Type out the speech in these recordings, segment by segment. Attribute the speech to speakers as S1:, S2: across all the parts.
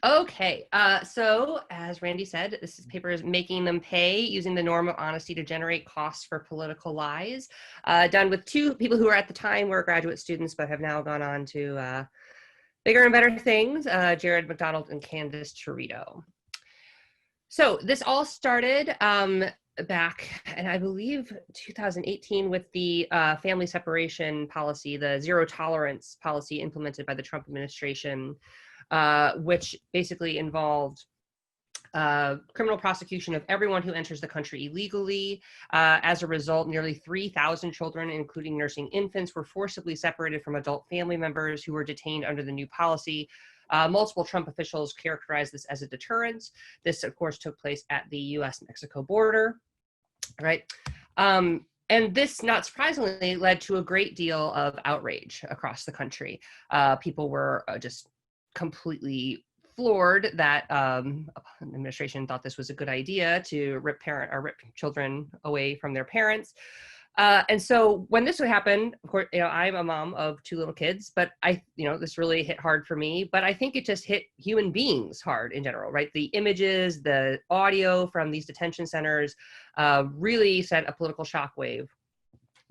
S1: Okay, so as Randy said, this paper is Making Them Pay, Using the Norm of Honesty to Generate Costs for Political Lies, done with two people who were at the time were graduate students, but have now gone on to bigger and better things, Jared McDonald and Candace Torito. So this all started back, and I believe 2018, with the family separation policy, the zero tolerance policy implemented by the Trump administration, which basically involved criminal prosecution of everyone who enters the country illegally. As a result, nearly 3,000 children, including nursing infants, were forcibly separated from adult family members who were detained under the new policy. Multiple Trump officials characterized this as a deterrent. This, of course, took place at the US-Mexico border, right? And this, not surprisingly, led to a great deal of outrage across the country. People were just completely floored that the administration thought this was a good idea to rip children away from their parents. And so when this would happen, of course, I'm a mom of two little kids, but this really hit hard for me, but I think it just hit human beings hard in general, right? The images, the audio from these detention centers really sent a political shockwave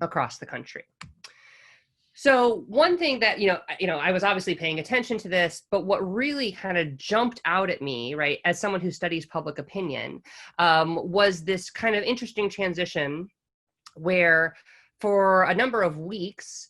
S1: across the country. So one thing that, I was obviously paying attention to this, but what really kind of jumped out at me, right, as someone who studies public opinion, was this kind of interesting transition where for a number of weeks,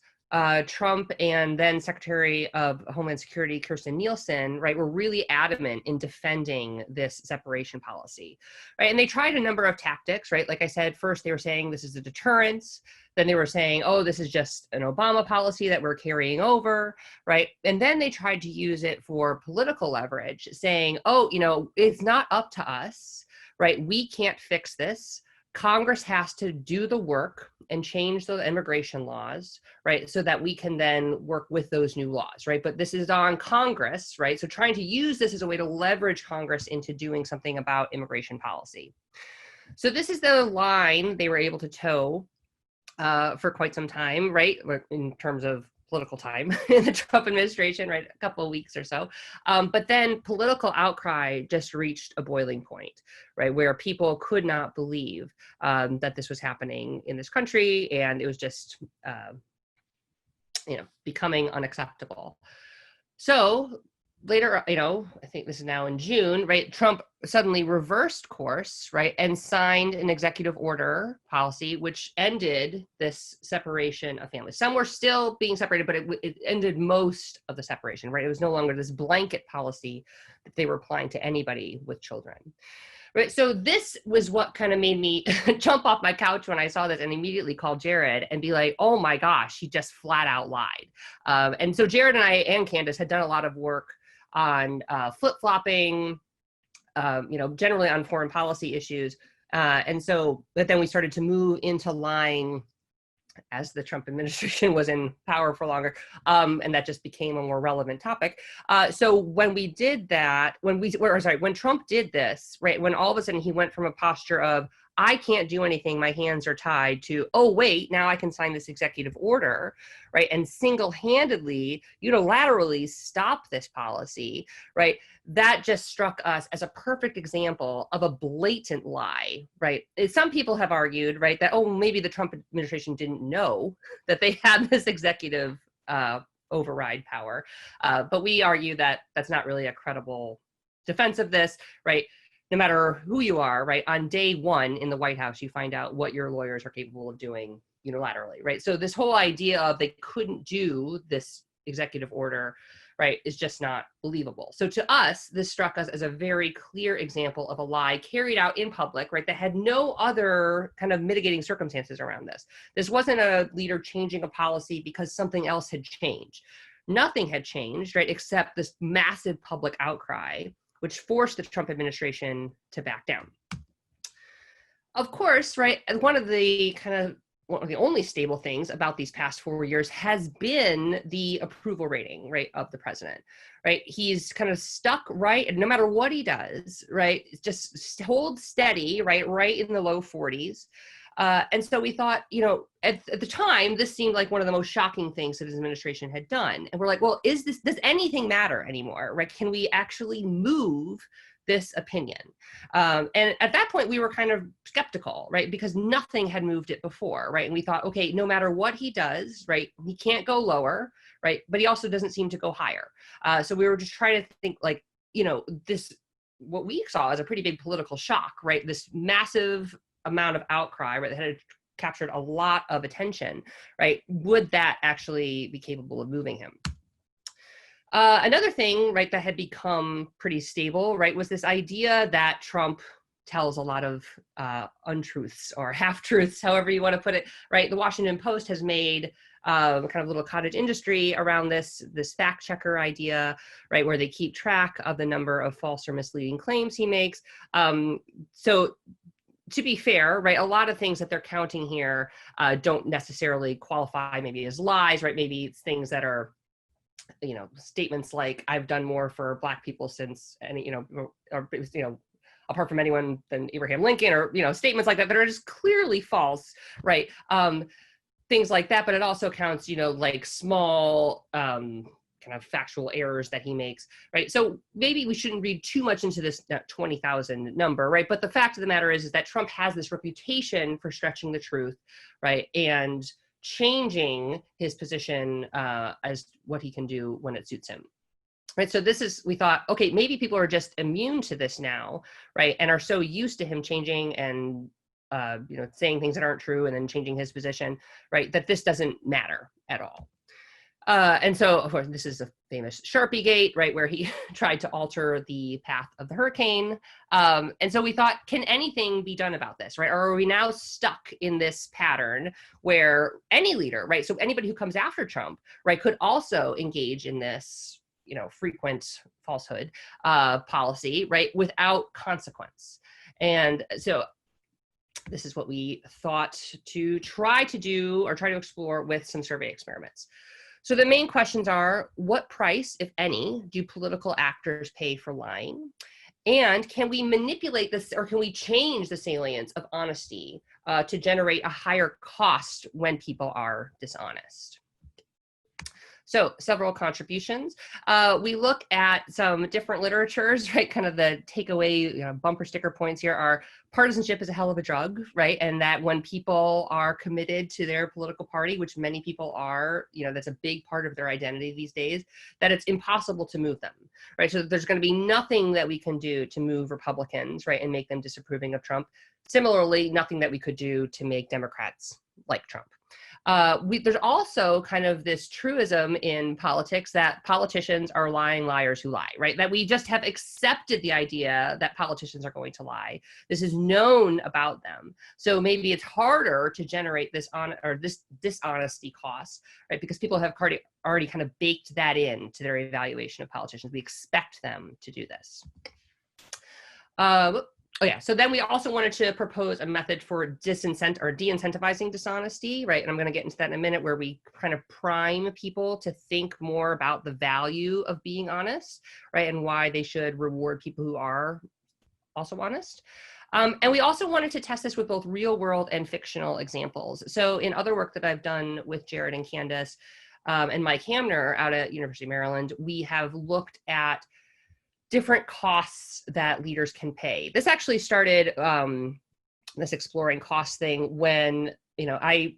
S1: Trump and then Secretary of Homeland Security, Kirstjen Nielsen, right, were really adamant in defending this separation policy, right? And they tried a number of tactics, right? Like I said, first they were saying this is a deterrence. Then they were saying, oh, this is just an Obama policy that we're carrying over, right? And then they tried to use it for political leverage, saying, oh, it's not up to us, right? We can't fix this. Congress has to do the work and change the immigration laws, right, so that we can then work with those new laws, right? But this is on Congress, right? So trying to use this as a way to leverage Congress into doing something about immigration policy. So this is the line they were able to toe for quite some time, right, in terms of political time in the Trump administration, right, a couple of weeks or so. But then political outcry just reached a boiling point, right, where people could not believe that this was happening in this country, and it was just, becoming unacceptable. So later, I think this is now in June, right, Trump suddenly reversed course, right, and signed an executive order policy which ended this separation of families. Some were still being separated, but it ended most of the separation, right? It was no longer this blanket policy that they were applying to anybody with children. Right, so this was what kind of made me jump off my couch when I saw this and immediately call Jared and be like, oh my gosh, he just flat out lied. And so Jared and I and Candace had done a lot of work on flip-flopping, generally on foreign policy issues. But then we started to move into lying as the Trump administration was in power for longer, and that just became a more relevant topic. So when we did that, when Trump did this, right, when all of a sudden he went from a posture of, I can't do anything, my hands are tied, to, oh, wait, now I can sign this executive order, right, and single-handedly, unilaterally stop this policy, right, that just struck us as a perfect example of a blatant lie, right? Some people have argued, right, that, oh, maybe the Trump administration didn't know that they had this executive override power, but we argue that that's not really a credible defense of this, right? No matter who you are, right, on day one in the White House, you find out what your lawyers are capable of doing unilaterally, right? So this whole idea of they couldn't do this executive order, right, is just not believable. So to us, this struck us as a very clear example of a lie carried out in public, right, that had no other kind of mitigating circumstances around this. This wasn't a leader changing a policy because something else had changed. Nothing had changed, right, except this massive public outcry, which forced the Trump administration to back down. Of course, right, one of the only stable things about these past 4 years has been the approval rating, right, of the president, right? He's kind of stuck, right, no matter what he does, right, just hold steady, right in the low 40s. And so we thought, at the time, this seemed like one of the most shocking things that his administration had done. And we're like, well, does anything matter anymore, right? Can we actually move this opinion? And at that point, we were kind of skeptical, right? Because nothing had moved it before, right? And we thought, okay, no matter what he does, right, he can't go lower, right? But he also doesn't seem to go higher. So we were just trying to think like, what we saw as a pretty big political shock, right? This massive amount of outcry, right, that had captured a lot of attention, right? Would that actually be capable of moving him? Another thing, right, that had become pretty stable, right, was this idea that Trump tells a lot of untruths or half-truths, however you want to put it, right? The Washington Post has made kind of little cottage industry around this fact checker idea, right, where they keep track of the number of false or misleading claims he makes. So to be fair, right, a lot of things that they're counting here don't necessarily qualify maybe as lies, right? Maybe it's things that are, statements like I've done more for Black people since any, apart from anyone than Abraham Lincoln, or, statements like that that are just clearly false, right? Things like that, but it also counts, like small kind of factual errors that he makes, right? So maybe we shouldn't read too much into this 20,000 number, right? But the fact of the matter is that Trump has this reputation for stretching the truth, right? And changing his position as what he can do when it suits him. Right, so we thought, okay, maybe people are just immune to this now, right? And are so used to him changing and saying things that aren't true and then changing his position, right, that this doesn't matter at all. And so, of course, this is a famous Sharpie Gate, right, where he tried to alter the path of the hurricane. And so we thought, can anything be done about this, right? Or are we now stuck in this pattern where any leader, right, so anybody who comes after Trump, right, could also engage in this, frequent falsehood policy, right, without consequence? And so this is what we thought to try to explore with some survey experiments. So the main questions are, what price, if any, do political actors pay for lying? And can we manipulate this, or can we change the salience of honesty to generate a higher cost when people are dishonest? So several contributions. We look at some different literatures, right? Kind of the takeaway, bumper sticker points here are partisanship is a hell of a drug, right? And that when people are committed to their political party, which many people are, that's a big part of their identity these days, that it's impossible to move them, right? So there's going to be nothing that we can do to move Republicans, right, and make them disapproving of Trump. Similarly, nothing that we could do to make Democrats like Trump. There's also kind of this truism in politics that politicians are lying liars who lie, right? That we just have accepted the idea that politicians are going to lie. This is known about them. So maybe it's harder to generate this dishonesty cost, right? Because people have already kind of baked that into their evaluation of politicians. We expect them to do this. So then we also wanted to propose a method for de-incentivizing dishonesty, right? And I'm going to get into that in a minute, where we kind of prime people to think more about the value of being honest, right? And why they should reward people who are also honest. And we also wanted to test this with both real world and fictional examples. So in other work that I've done with Jared and Candace and Mike Hamner out at University of Maryland, we have looked at different costs that leaders can pay. This actually started, this exploring cost thing, when I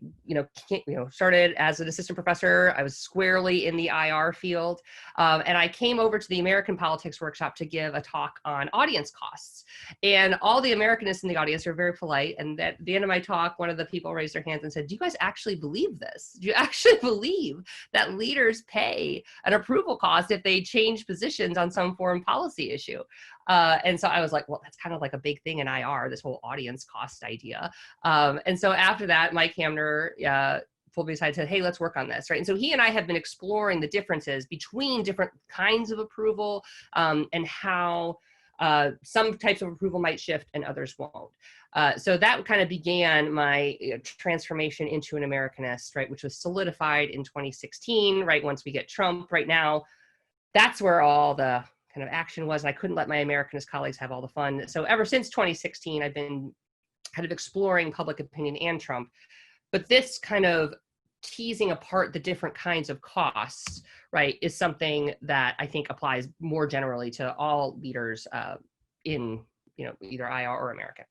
S1: started as an assistant professor. I was squarely in the IR field, and I came over to the American Politics Workshop to give a talk on audience costs. And all the Americanists in the audience were very polite. And at the end of my talk, one of the people raised their hands and said, "Do you guys actually believe this? Do you actually believe that leaders pay an approval cost if they change positions on some foreign policy issue?" And so I was like, well, that's kind of like a big thing in IR, this whole audience cost idea. And so after that, Mike Hamner pulled me aside and said, hey, let's work on this, right? And so he and I have been exploring the differences between different kinds of approval and how some types of approval might shift and others won't. So that kind of began my transformation into an Americanist, right, which was solidified in 2016, right, once we get Trump. Right now, that's where all the kind of action was. And I couldn't let my Americanist colleagues have all the fun. So ever since 2016, I've been kind of exploring public opinion and Trump. But this kind of teasing apart the different kinds of costs, right, is something that I think applies more generally to all leaders in, either IR or America.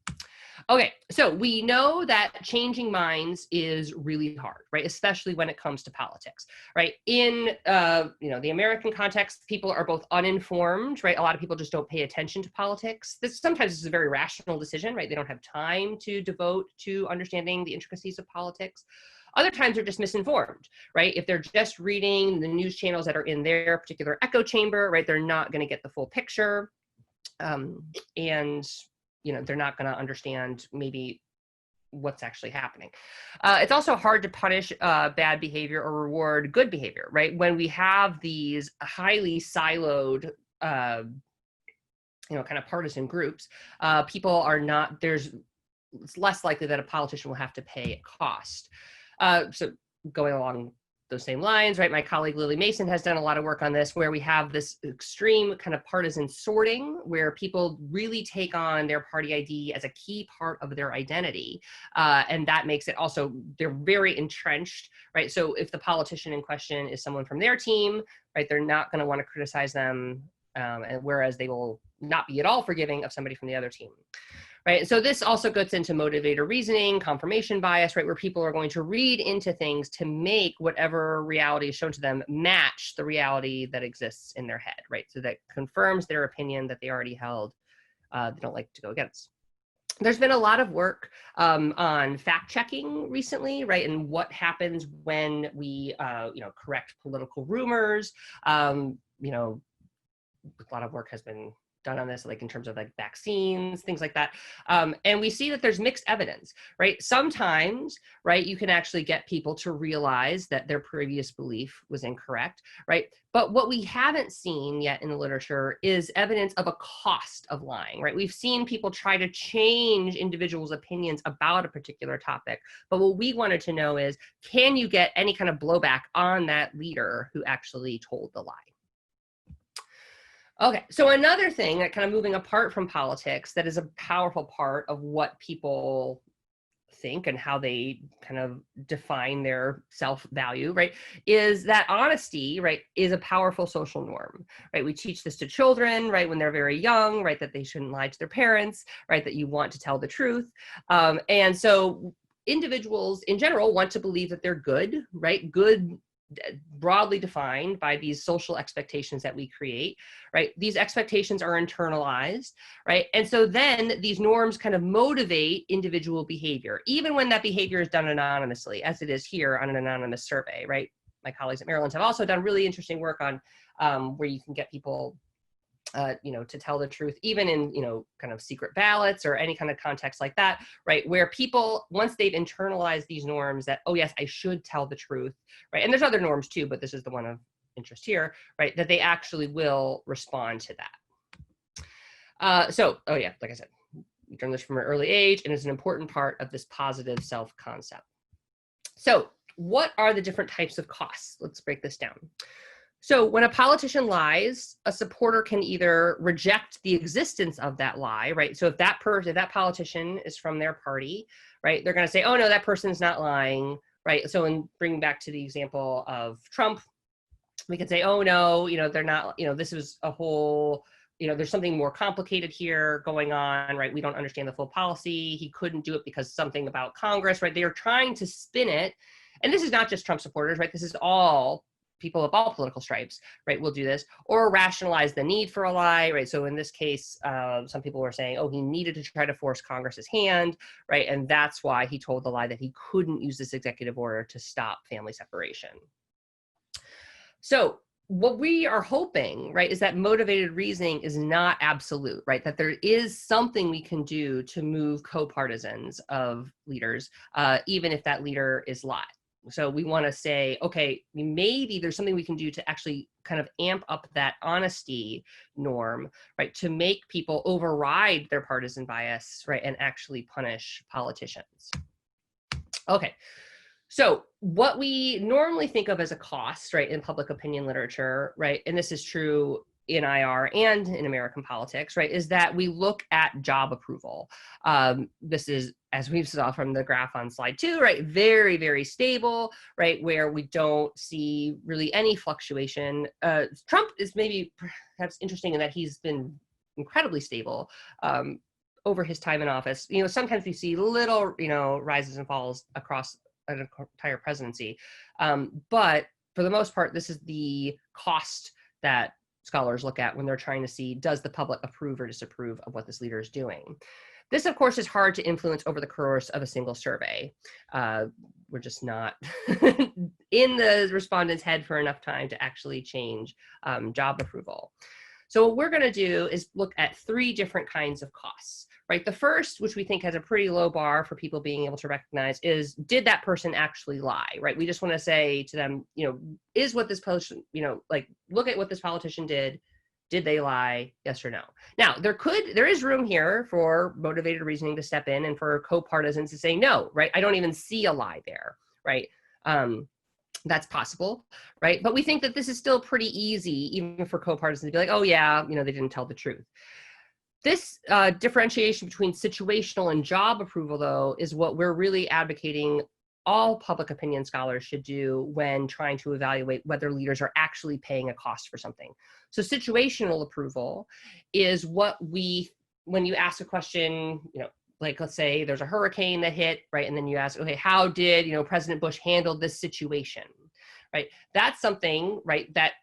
S1: Okay, so we know that changing minds is really hard, right? Especially when it comes to politics, right? In the American context, people are both uninformed, right? A lot of people just don't pay attention to politics. Sometimes this is a very rational decision, right? They don't have time to devote to understanding the intricacies of politics. Other times they're just misinformed, right? If they're just reading the news channels that are in their particular echo chamber, right, they're not going to get the full picture. They're not going to understand maybe what's actually happening. It's also hard to punish bad behavior or reward good behavior, right? When we have these highly siloed, kind of partisan groups, people are not, it's less likely that a politician will have to pay a cost. So going along those same lines, right? My colleague Lily Mason has done a lot of work on this, where we have this extreme kind of partisan sorting, where people really take on their party ID as a key part of their identity. And that makes it also, they're very entrenched, right? So if the politician in question is someone from their team, right, they're not going to want to criticize them, and whereas they will not be at all forgiving of somebody from the other team. Right. So this also gets into motivator reasoning, confirmation bias, right, where people are going to read into things to make whatever reality is shown to them match the reality that exists in their head, right? So that confirms their opinion that they already held, they don't like to go against. There's been a lot of work on fact checking recently, right, and what happens when we, correct political rumors. A lot of work has been done on this, like in terms of like vaccines, things like that. And we see that there's mixed evidence, right? Sometimes, right, you can actually get people to realize that their previous belief was incorrect, right? But what we haven't seen yet in the literature is evidence of a cost of lying, right? We've seen people try to change individuals' opinions about a particular topic. But what we wanted to know is, can you get any kind of blowback on that leader who actually told the lie? Okay, so another thing that kind of moving apart from politics that is a powerful part of what people think and how they kind of define their self-value, right, is that honesty, right, is a powerful social norm, right? We teach this to children, right, when they're very young, right, that they shouldn't lie to their parents, right, that you want to tell the truth. And so individuals in general want to believe that they're good, right? Good, broadly defined by these social expectations that we create, right? These expectations are internalized, right? And so then these norms kind of motivate individual behavior, even when that behavior is done anonymously, as it is here on an anonymous survey, right? My colleagues at Maryland have also done really interesting work on where you can get people to tell the truth, even in, kind of secret ballots or any kind of context like that, right? Where people, once they've internalized these norms that, oh yes, I should tell the truth, right? And there's other norms too, but this is the one of interest here, right? That they actually will respond to that. Like I said, we learned this from an early age, and it's an important part of this positive self-concept. So what are the different types of costs? Let's break this down. So when a politician lies, a supporter can either reject the existence of that lie, right? So if that politician is from their party, right, they're going to say, oh no, that person's not lying, right? So in bringing back to the example of Trump, we can say, oh no, they're not, this is a whole, there's something more complicated here going on, right? We don't understand the full policy. He couldn't do it because something about Congress, right? They are trying to spin it. And this is not just Trump supporters, right? This is all people of all political stripes, right, will do this, or rationalize the need for a lie, right? So in this case, some people were saying, oh, he needed to try to force Congress's hand, right? And that's why he told the lie that he couldn't use this executive order to stop family separation. So what we are hoping, right, is that motivated reasoning is not absolute, right? That there is something we can do to move co-partisans of leaders, even if that leader is lied. So we want to say, okay, maybe there's something we can do to actually kind of amp up that honesty norm, right, to make people override their partisan bias, right, and actually punish politicians. Okay, so what we normally think of as a cost, right, in public opinion literature, right, and this is true in IR and in American politics, right, is that we look at job approval. This is, as we saw from the graph on slide 2, right, very, very stable, right, where we don't see really any fluctuation. Trump is maybe perhaps interesting in that he's been incredibly stable over his time in office. You know, sometimes we see little, you know, rises and falls across an entire presidency. But for the most part, this is the cost that scholars look at when they're trying to see, does the public approve or disapprove of what this leader is doing? This, of course, is hard to influence over the course of a single survey. We're just not in the respondent's head for enough time to actually change job approval. So what we're going to do is look at 3 different kinds of costs, right? The first, which we think has a pretty low bar for people being able to recognize, is, did that person actually lie, right? We just want to say to them, you know, is what this politician, you know, like, look at what this politician did. Did they lie? Yes or no? Now, there is room here for motivated reasoning to step in and for co-partisans to say, no, right? I don't even see a lie there, right? That's possible, right? But we think that this is still pretty easy, even for co-partisans to be like, oh yeah, you know, they didn't tell the truth. This differentiation between situational and job approval, though, is what we're really advocating all public opinion scholars should do when trying to evaluate whether leaders are actually paying a cost for something. So situational approval is what when you ask a question, you know, like, let's say there's a hurricane that hit, right? And then you ask, okay, how did, you know, President Bush handle this situation, right? That's something, right, that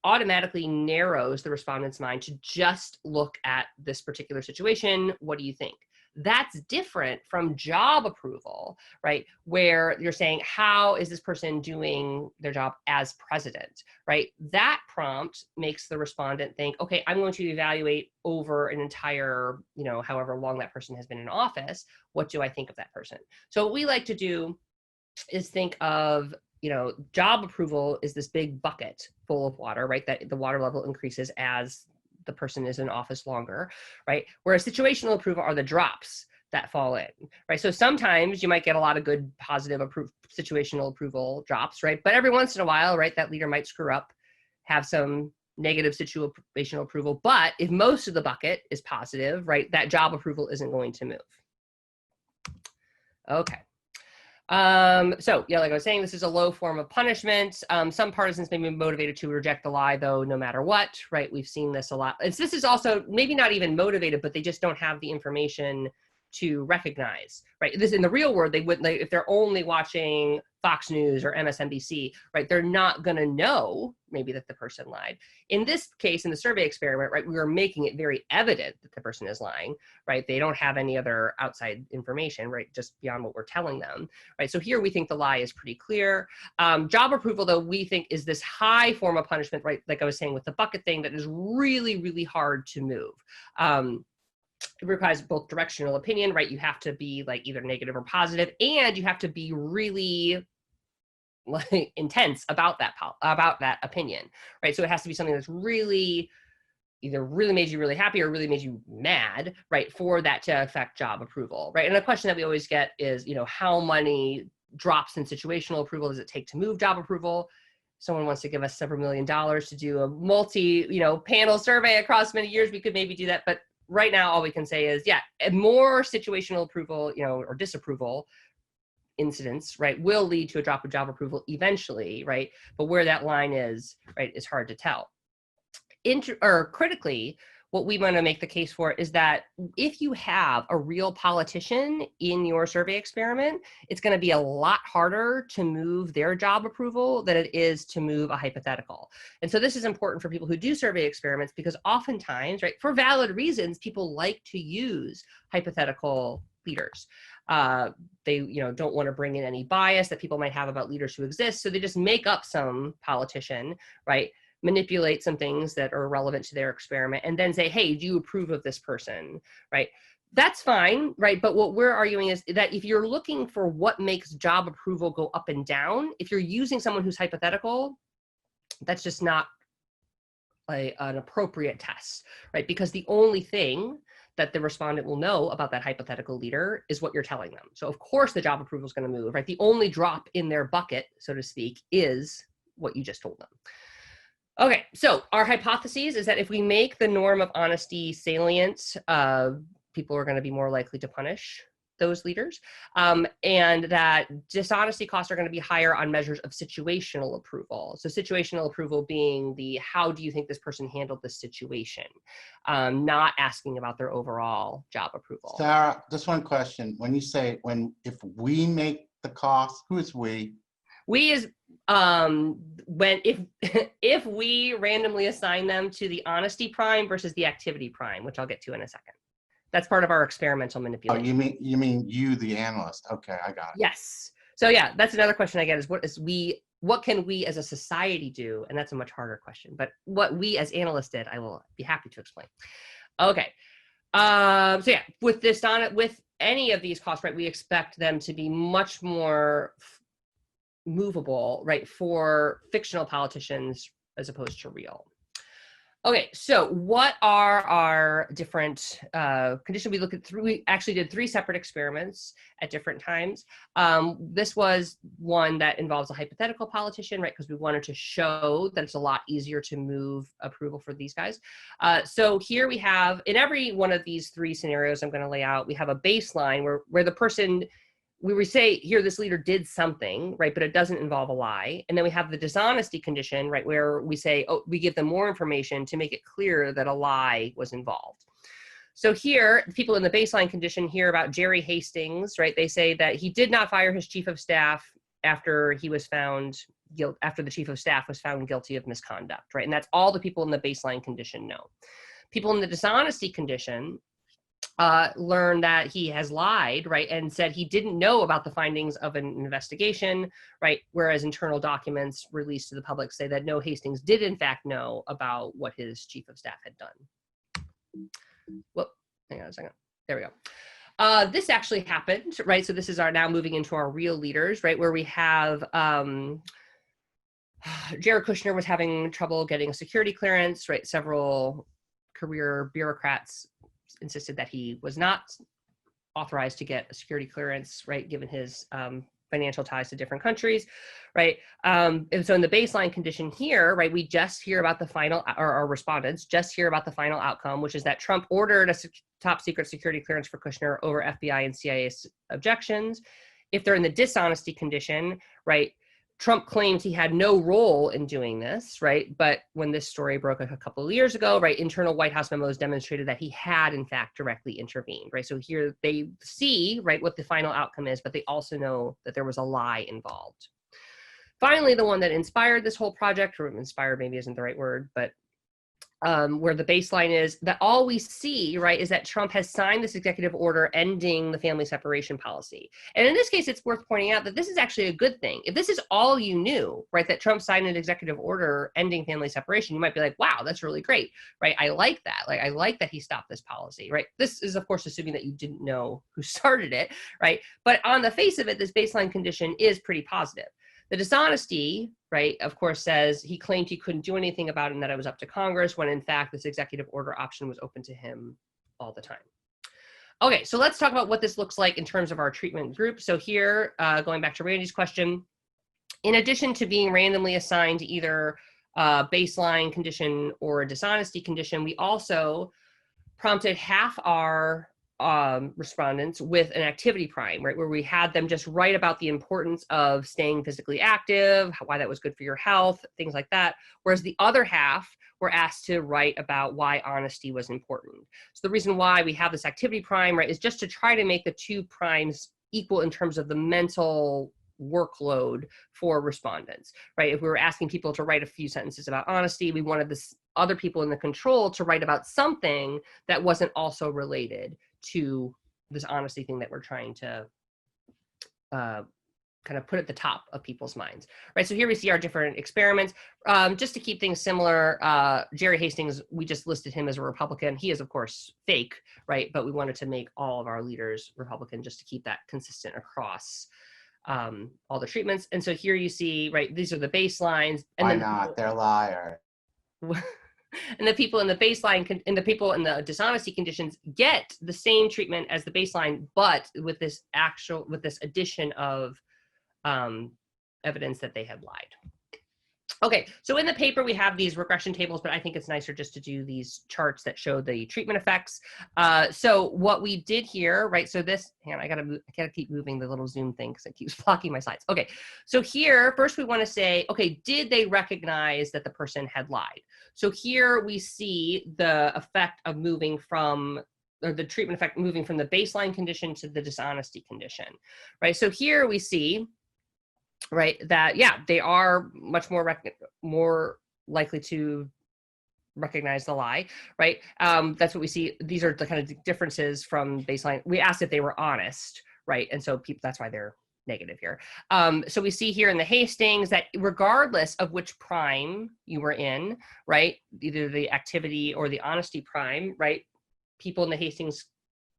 S1: automatically narrows the respondent's mind to just look at this particular situation. What do you think? That's different from job approval, right? Where you're saying, how is this person doing their job as president, right? That prompt makes the respondent think, okay, I'm going to evaluate over an entire, you know, however long that person has been in office. What do I think of that person? So what we like to do is think of, you know, job approval is this big bucket full of water, right? That the water level increases as the person is in office longer, right? Whereas situational approval are the drops that fall in, right? So sometimes you might get a lot of good positive situational approval drops, right? But every once in a while, right, that leader might screw up, have some negative situational approval. But if most of the bucket is positive, right, that job approval isn't going to move. Okay. So yeah, like I was saying, this is a low form of punishment. Some partisans may be motivated to reject the lie, though, no matter what, right? We've seen this a lot. This is also maybe not even motivated, but they just don't have the information to recognize, right? This in the real world, they wouldn't, like, if they're only watching Fox News or MSNBC, right? They're not going to know maybe that the person lied. In this case, in the survey experiment, right, we are making it very evident that the person is lying, right? They don't have any other outside information, right, just beyond what we're telling them, right? So here we think the lie is pretty clear. Job approval, though, we think is this high form of punishment, right? Like I was saying with the bucket thing, that is really, really hard to move. It requires both directional opinion, right? You have to be like either negative or positive, and you have to be really like intense about that opinion, right? So it has to be something that's really either really made you really happy or really made you mad, right, for that to affect job approval, right? And a question that we always get is, you know, how many drops in situational approval does it take to move job approval? Someone wants to give us several $1 million to do a panel survey across many years, we could maybe do that. But right now, all we can say is, yeah, more situational approval, you know, or disapproval incidents, right, will lead to a drop of job approval eventually, right? But where that line is, right, is hard to tell. Critically, what we want to make the case for is that if you have a real politician in your survey experiment, it's going to be a lot harder to move their job approval than it is to move a hypothetical. And so this is important for people who do survey experiments, because oftentimes, right, for valid reasons, people like to use hypothetical leaders. They, you know, don't want to bring in any bias that people might have about leaders who exist, so they just make up some politician, right, manipulate some things that are relevant to their experiment, and then say, hey, do you approve of this person, right? That's fine, right? But what we're arguing is that if you're looking for what makes job approval go up and down, if you're using someone who's hypothetical, that's just not an appropriate test, right? Because the only thing that the respondent will know about that hypothetical leader is what you're telling them. So of course the job approval is going to move, right? The only drop in their bucket, so to speak, is what you just told them. Okay, so our hypotheses is that if we make the norm of honesty salient, people are going to be more likely to punish those leaders, and that dishonesty costs are going to be higher on measures of situational approval. So situational approval being the how do you think this person handled this situation, not asking about their overall job approval.
S2: Sarah, just one question. When you say if we make the cost, who is we?
S1: We is if we randomly assign them to the honesty prime versus the activity prime, which I'll get to in a second. That's part of our experimental manipulation.
S2: Oh, you mean you, the analyst? Okay, I got it.
S1: Yes. So yeah, that's another question I get is what can we as a society do? And that's a much harder question. But what we as analysts did, I will be happy to explain. Okay. So yeah, with any of these costs, right, we expect them to be much more movable, right, for fictional politicians as opposed to real. Okay, so what are our different conditions? We actually did 3 separate experiments at different times. This was one that involves a hypothetical politician, right, because we wanted to show that it's a lot easier to move approval for these guys. So here we have, in every one of these 3 scenarios I'm going to lay out, we have a baseline where the person, we say here this leader did something, right, but it doesn't involve a lie. And then we have the dishonesty condition, right, where we say, oh, we give them more information to make it clear that a lie was involved. So here, people in the baseline condition hear about Jerry Hastings, right? They say that he did not fire his chief of staff after he was found after the chief of staff was found guilty of misconduct, right? And that's all the people in the baseline condition know. People in the dishonesty condition learn that he has lied, right, and said he didn't know about the findings of an investigation, right, whereas internal documents released to the public say that no, Hastings did in fact know about what his chief of staff had done. Well, hang on a second. There we go. This actually happened, right? So this is now moving into our real leaders, right, where we have Jared Kushner was having trouble getting a security clearance, right? Several career bureaucrats insisted that he was not authorized to get a security clearance, right, given his financial ties to different countries, right? And so in the baseline condition here, right, we just hear about the final, or our respondents just hear about the final outcome, which is that Trump ordered a top secret security clearance for Kushner over FBI and CIA objections. If they're in the dishonesty condition, right, Trump claims he had no role in doing this, right? But when this story broke a couple of years ago, right, internal White House memos demonstrated that he had, in fact, directly intervened, right? So here they see, right, what the final outcome is, but they also know that there was a lie involved. Finally, the one that inspired this whole project, or inspired maybe isn't the right word, but where the baseline is that all we see, right, is that Trump has signed this executive order ending the family separation policy. And in this case, it's worth pointing out that this is actually a good thing. If this is all you knew, right, that Trump signed an executive order ending family separation, you might be like, wow, that's really great, right? I like that. Like, I like that he stopped this policy, right? This is, of course, assuming that you didn't know who started it, right? But on the face of it, this baseline condition is pretty positive. The dishonesty, right, of course, says he claimed he couldn't do anything about it and that it was up to Congress, when in fact this executive order option was open to him all the time. Okay, so let's talk about what this looks like in terms of our treatment group. So here, going back to Randy's question, in addition to being randomly assigned to either a baseline condition or a dishonesty condition, we also prompted half our respondents with an activity prime, right, where we had them just write about the importance of staying physically active, why that was good for your health, things like that, whereas the other half were asked to write about why honesty was important. So the reason why we have this activity prime, right, is just to try to make the 2 primes equal in terms of the mental workload for respondents, right? If we were asking people to write a few sentences about honesty, we wanted this other people in the control to write about something that wasn't also related to this honesty thing that we're trying to kind of put at the top of people's minds, right? So here we see our different experiments. Just to keep things similar, Jerry Hastings, we just listed him as a Republican. He is, of course, fake, right? But we wanted to make all of our leaders Republican just to keep that consistent across all the treatments. And so here you see, right, these are the baselines. And
S2: why not? They're liars.
S1: And the people in the baseline and the people in the dishonesty conditions get the same treatment as the baseline, but with this addition of evidence that they had lied. Okay, so in the paper, we have these regression tables, but I think it's nicer just to do these charts that show the treatment effects. So what we did here, right? So this, hang on, I gotta keep moving the little Zoom thing because it keeps blocking my slides. Okay, so here, first we want to say, okay, did they recognize that the person had lied? So here we see the effect of moving from, or the treatment effect moving from the baseline condition to the dishonesty condition, right? So here we see, right, that yeah, they are much more likely to recognize the lie, right? That's what we see. These are the kind of differences from baseline. We asked if they were honest, right? And so people, that's why they're negative here. So we see here in the Hastings that regardless of which prime you were in, right, either the activity or the honesty prime, right, people in the Hastings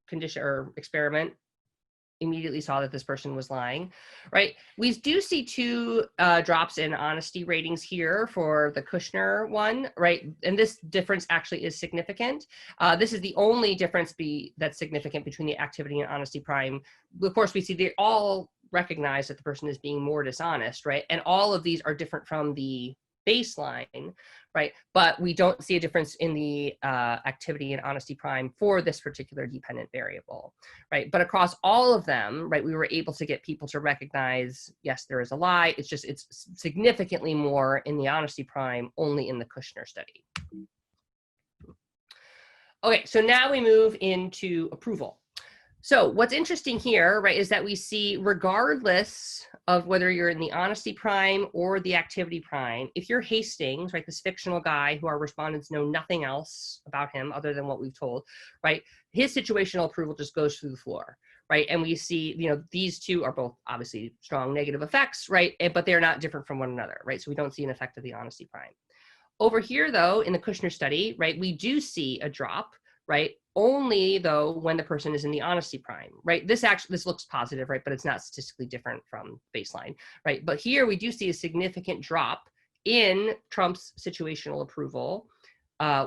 S1: condition or experiment immediately saw that this person was lying, right? We do see two drops in honesty ratings here for the Kushner one, right? And this difference actually is significant. This is the only difference that's significant between the activity and honesty prime. Of course, we see they all recognize that the person is being more dishonest, right? And all of these are different from the baseline, right? But we don't see a difference in the activity and honesty prime for this particular dependent variable, right? But across all of them, right, we were able to get people to recognize, yes, there is a lie. It's just, it's significantly more in the honesty prime, only in the Kushner study. Okay, so now we move into approval. So what's interesting here, right, is that we see regardless of whether you're in the honesty prime or the activity prime, if you're Hastings, right, this fictional guy who our respondents know nothing else about him other than what we've told, right, his situational approval just goes through the floor, right? And we see, you know, these two are both obviously strong negative effects, right? But they're not different from one another, right? So we don't see an effect of the honesty prime. Over here, though, in the Kushner study, right, we do see a drop, right? Only though when the person is in the honesty prime, right? This looks positive, right? But it's not statistically different from baseline, right? But here we do see a significant drop in Trump's situational approval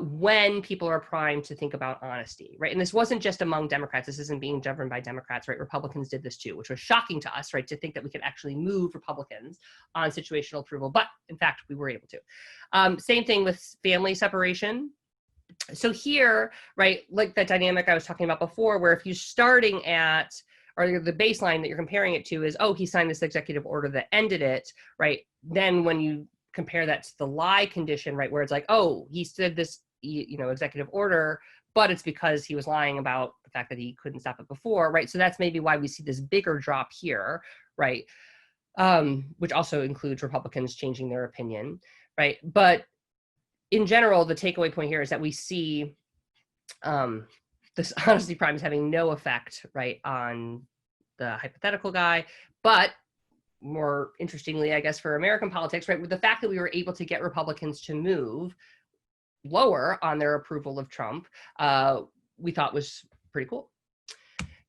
S1: when people are primed to think about honesty, right? And this wasn't just among Democrats. This isn't being governed by Democrats, right? Republicans did this too, which was shocking to us, right? To think that we could actually move Republicans on situational approval, but in fact, we were able to. Same thing with family separation. So here, right, like that dynamic I was talking about before, where if you're starting at, or the baseline that you're comparing it to is, oh, he signed this executive order that ended it, right? Then when you compare that to the lie condition, right, where it's like, oh, he said this, you know, executive order, but it's because he was lying about the fact that he couldn't stop it before, right? So that's maybe why we see this bigger drop here, right? Which also includes Republicans changing their opinion, right? But in general, the takeaway point here is that we see this honesty prime is having no effect, right, on the hypothetical guy. But more interestingly, I guess, for American politics, right, with the fact that we were able to get Republicans to move lower on their approval of Trump, we thought was pretty cool.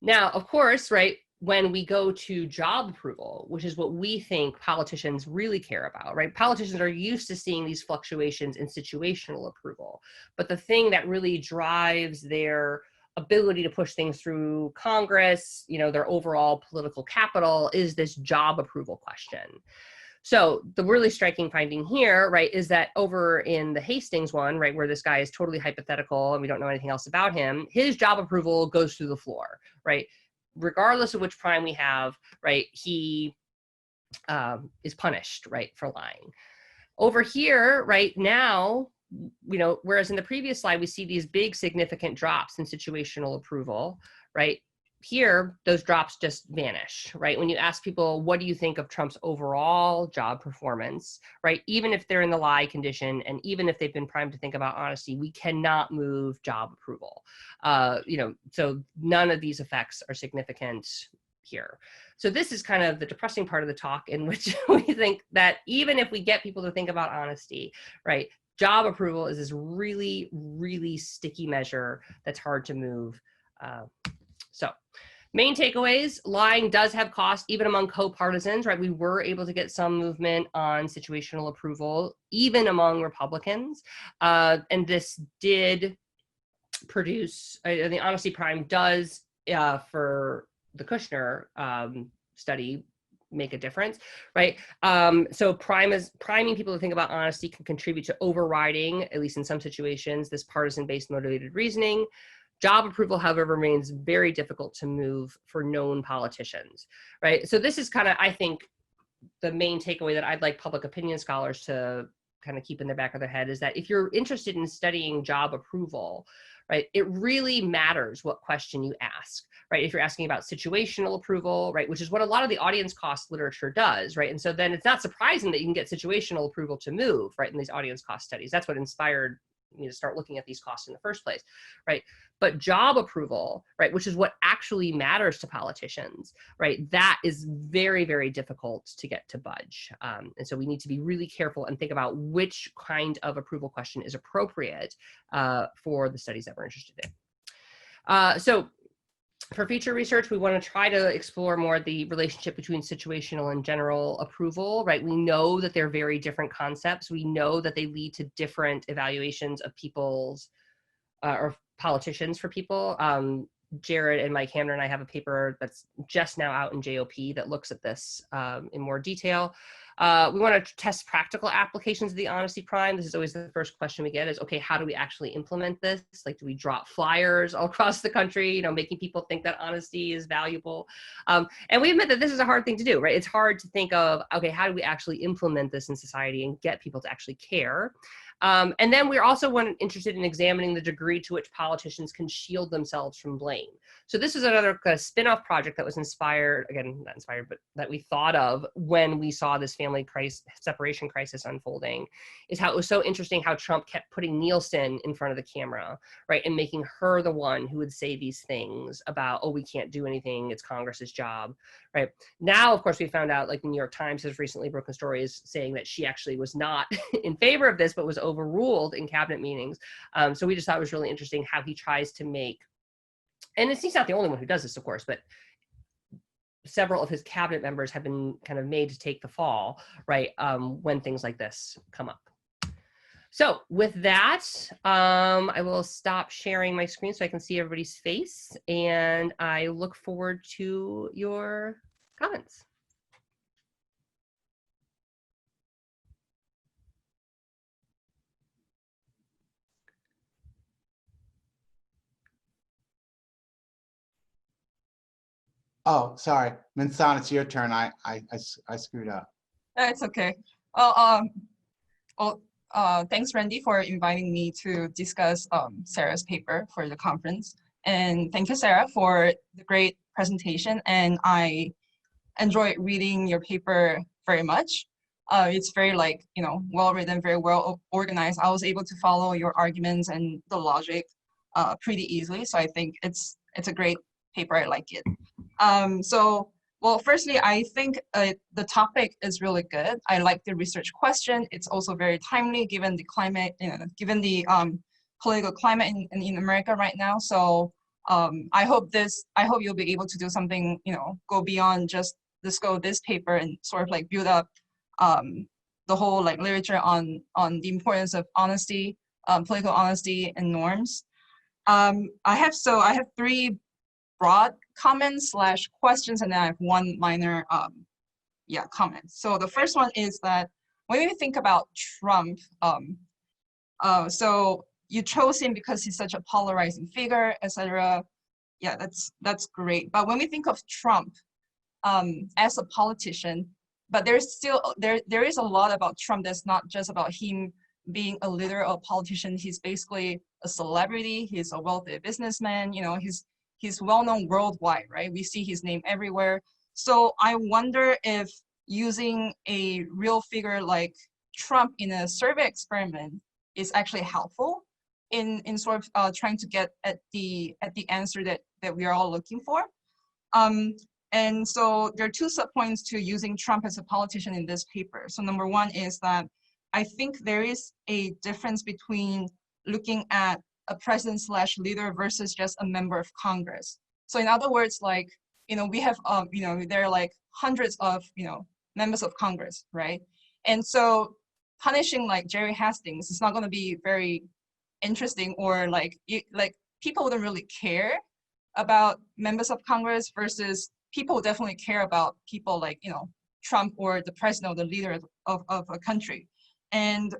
S1: Now, of course, right, when we go to job approval, which is what we think politicians really care about, right? Politicians are used to seeing these fluctuations in situational approval. But the thing that really drives their ability to push things through Congress, you know, their overall political capital, is this job approval question. So the really striking finding here, right, is that over in the Hastings one, right, where this guy is totally hypothetical and we don't know anything else about him, his job approval goes through the floor, right? Regardless of which prime we have, right, he is punished, right, for lying. Over here, right now, you know, whereas in the previous slide, we see these big significant drops in situational approval, right? Here, those drops just vanish, right? When you ask people, what do you think of Trump's overall job performance, right? Even if they're in the lie condition and even if they've been primed to think about honesty, we cannot move job approval. You know, so none of these effects are significant here. So this is kind of the depressing part of the talk, in which we think that even if we get people to think about honesty, right, job approval is this really, really sticky measure that's hard to move. So main takeaways: lying does have cost, even among co-partisans, right? We were able to get some movement on situational approval, even among Republicans. And this did produce, the honesty prime does, for the Kushner study, make a difference, right? So priming people to think about honesty can contribute to overriding, at least in some situations, this partisan-based motivated reasoning. Job approval, however, remains very difficult to move for known politicians, right? So this is kind of, I think, the main takeaway that I'd like public opinion scholars to kind of keep in the back of their head is that if you're interested in studying job approval, right, it really matters what question you ask, right? If you're asking about situational approval, right, which is what a lot of the audience cost literature does, right? And so then it's not surprising that you can get situational approval to move, right, in these audience cost studies. That's what inspired me to start looking at these costs in the first place, right? But job approval, right, which is what actually matters to politicians, right, that is very, very difficult to get to budge. And so we need to be really careful and think about which kind of approval question is appropriate for the studies that we're interested in. So for future research, we want to try to explore more the relationship between situational and general approval, right? We know that they're very different concepts. We know that they lead to different evaluations of people's or politicians for people. Jared and Mike Hamner and I have a paper that's just now out in JOP that looks at this in more detail. We want to test practical applications of the honesty prime. This is always the first question we get is, okay, how do we actually implement this? Like, do we drop flyers all across the country, making people think that honesty is valuable? And we admit that this is a hard thing to do, right? It's hard to think of, okay, how do we actually implement this in society and get people to actually care? And then we're also interested in examining the degree to which politicians can shield themselves from blame. So this is another kind of spin-off project that was inspired, again, not inspired, but that we thought of when we saw this family separation crisis unfolding, is how it was so interesting how Trump kept putting Nielsen in front of the camera, right? And making her the one who would say these things about, oh, we can't do anything, it's Congress's job, right? Now, of course, we found out, like the New York Times has recently broken stories saying that she actually was not in favor of this, but was overruled in cabinet meetings. So we just thought it was really interesting how he tries to make, and he's not the only one who does this, of course, but several of his cabinet members have been kind of made to take the fall, right, when things like this come up. So with that, I will stop sharing my screen so I can see everybody's face, and I look forward to your comments.
S2: Oh, sorry. Minseon, it's your turn. I screwed up.
S3: It's okay. Thanks, Randy, for inviting me to discuss Sarah's paper for the conference. And thank you, Sarah, for the great presentation. And I enjoyed reading your paper very much. It's very well written, very well organized. I was able to follow your arguments and the logic pretty easily. So I think it's a great paper. I like it. Well, firstly, I think the topic is really good. I like the research question. It's also very timely given the climate, given the political climate in America right now. So I hope you'll be able to do something, go beyond just the scope of this paper and sort of build up the whole literature on the importance of honesty, political honesty and norms. I have three broad comments / questions, and then I have one minor comment. So the first one is that when we think about Trump, so you chose him because he's such a polarizing figure, etc. Yeah, that's great. But when we think of Trump as a politician, but there's still there is a lot about Trump that's not just about him being a leader or a politician. He's basically a celebrity. He's a wealthy businessman. He's well-known worldwide, right? We see his name everywhere. So I wonder if using a real figure like Trump in a survey experiment is actually helpful in sort of trying to get at the answer that we are all looking for. And so there are two subpoints to using Trump as a politician in this paper. So number one is that I think there is a difference between looking at a president / leader versus just a member of Congress. So in other words, we have, there are hundreds of, members of Congress, right? And so punishing Jerry Hastings is not going to be very interesting, or people wouldn't really care about members of Congress versus people who definitely care about people Trump or the president or the leader of a country. And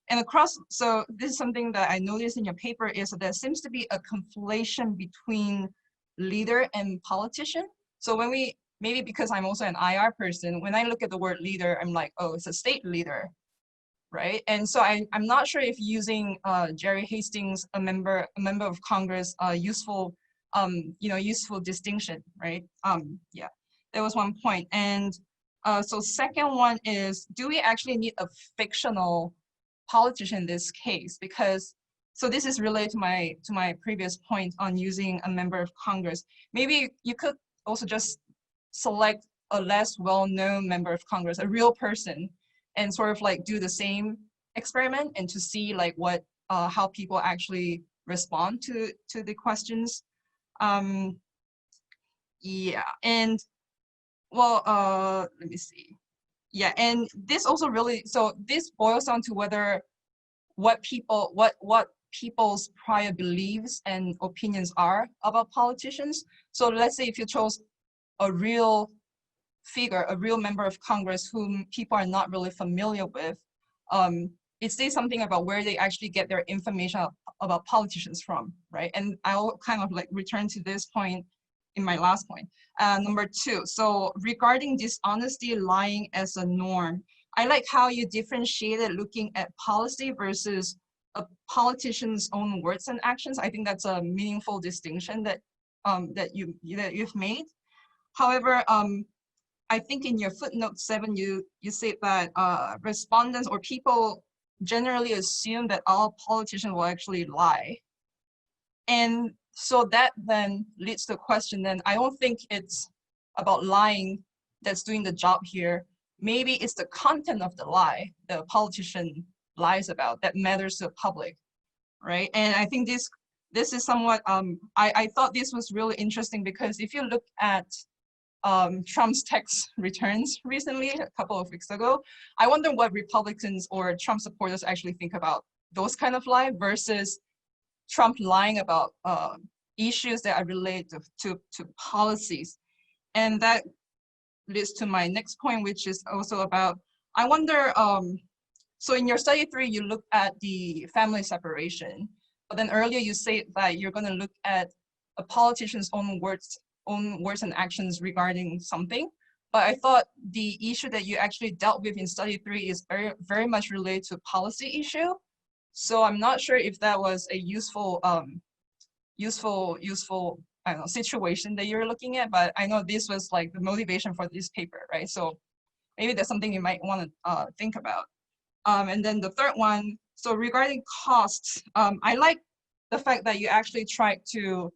S3: across, so this is something that I noticed in your paper, is that there seems to be a conflation between leader and politician. So when we, maybe because I'm also an IR person, when I look at the word leader, I'm like, oh, it's a state leader, right? And so I'm not sure if using Jerry Hastings, a member of Congress, useful, useful distinction, right? Yeah, that was one point. And so second one is, do we actually need a fictional politician in this case? Because, so this is related to my previous point on using a member of Congress. Maybe you could also just select a less well-known member of Congress, a real person, and sort of like do the same experiment and to see like what, how people actually respond to the questions. Yeah, and well, let me see. Yeah, and this also really, so this boils down to whether what people's prior beliefs and opinions are about politicians. So let's say if you chose a real figure, a real member of Congress whom people are not really familiar with, it says something about where they actually get their information about politicians from, right? And I'll kind of like return to this point in my last point. Number two, so regarding dishonesty, lying as a norm, I like how you differentiated looking at policy versus a politician's own words and actions. I think that's a meaningful distinction that you've made. However, I think in your footnote 7, you say that respondents or people generally assume that all politicians will actually lie. And so that then leads to a question, then I don't think it's about lying that's doing the job here. Maybe it's the content of the lie the politician lies about that matters to the public, right? And I think this is somewhat, I thought this was really interesting because if you look at Trump's tax returns recently, a couple of weeks ago, I wonder what Republicans or Trump supporters actually think about those kind of lie versus Trump lying about issues that are related to policies. And that leads to my next point, which is also about, I wonder, so in your study 3, you look at the family separation, but then earlier you say that you're gonna look at a politician's own words and actions regarding something. But I thought the issue that you actually dealt with in study 3 is very, very much related to policy issue. So I'm not sure if that was a useful, I don't know, situation that you're looking at, but I know this was like the motivation for this paper, right? So maybe that's something you might want to think about. And then the third one, so regarding costs, I like the fact that you actually tried to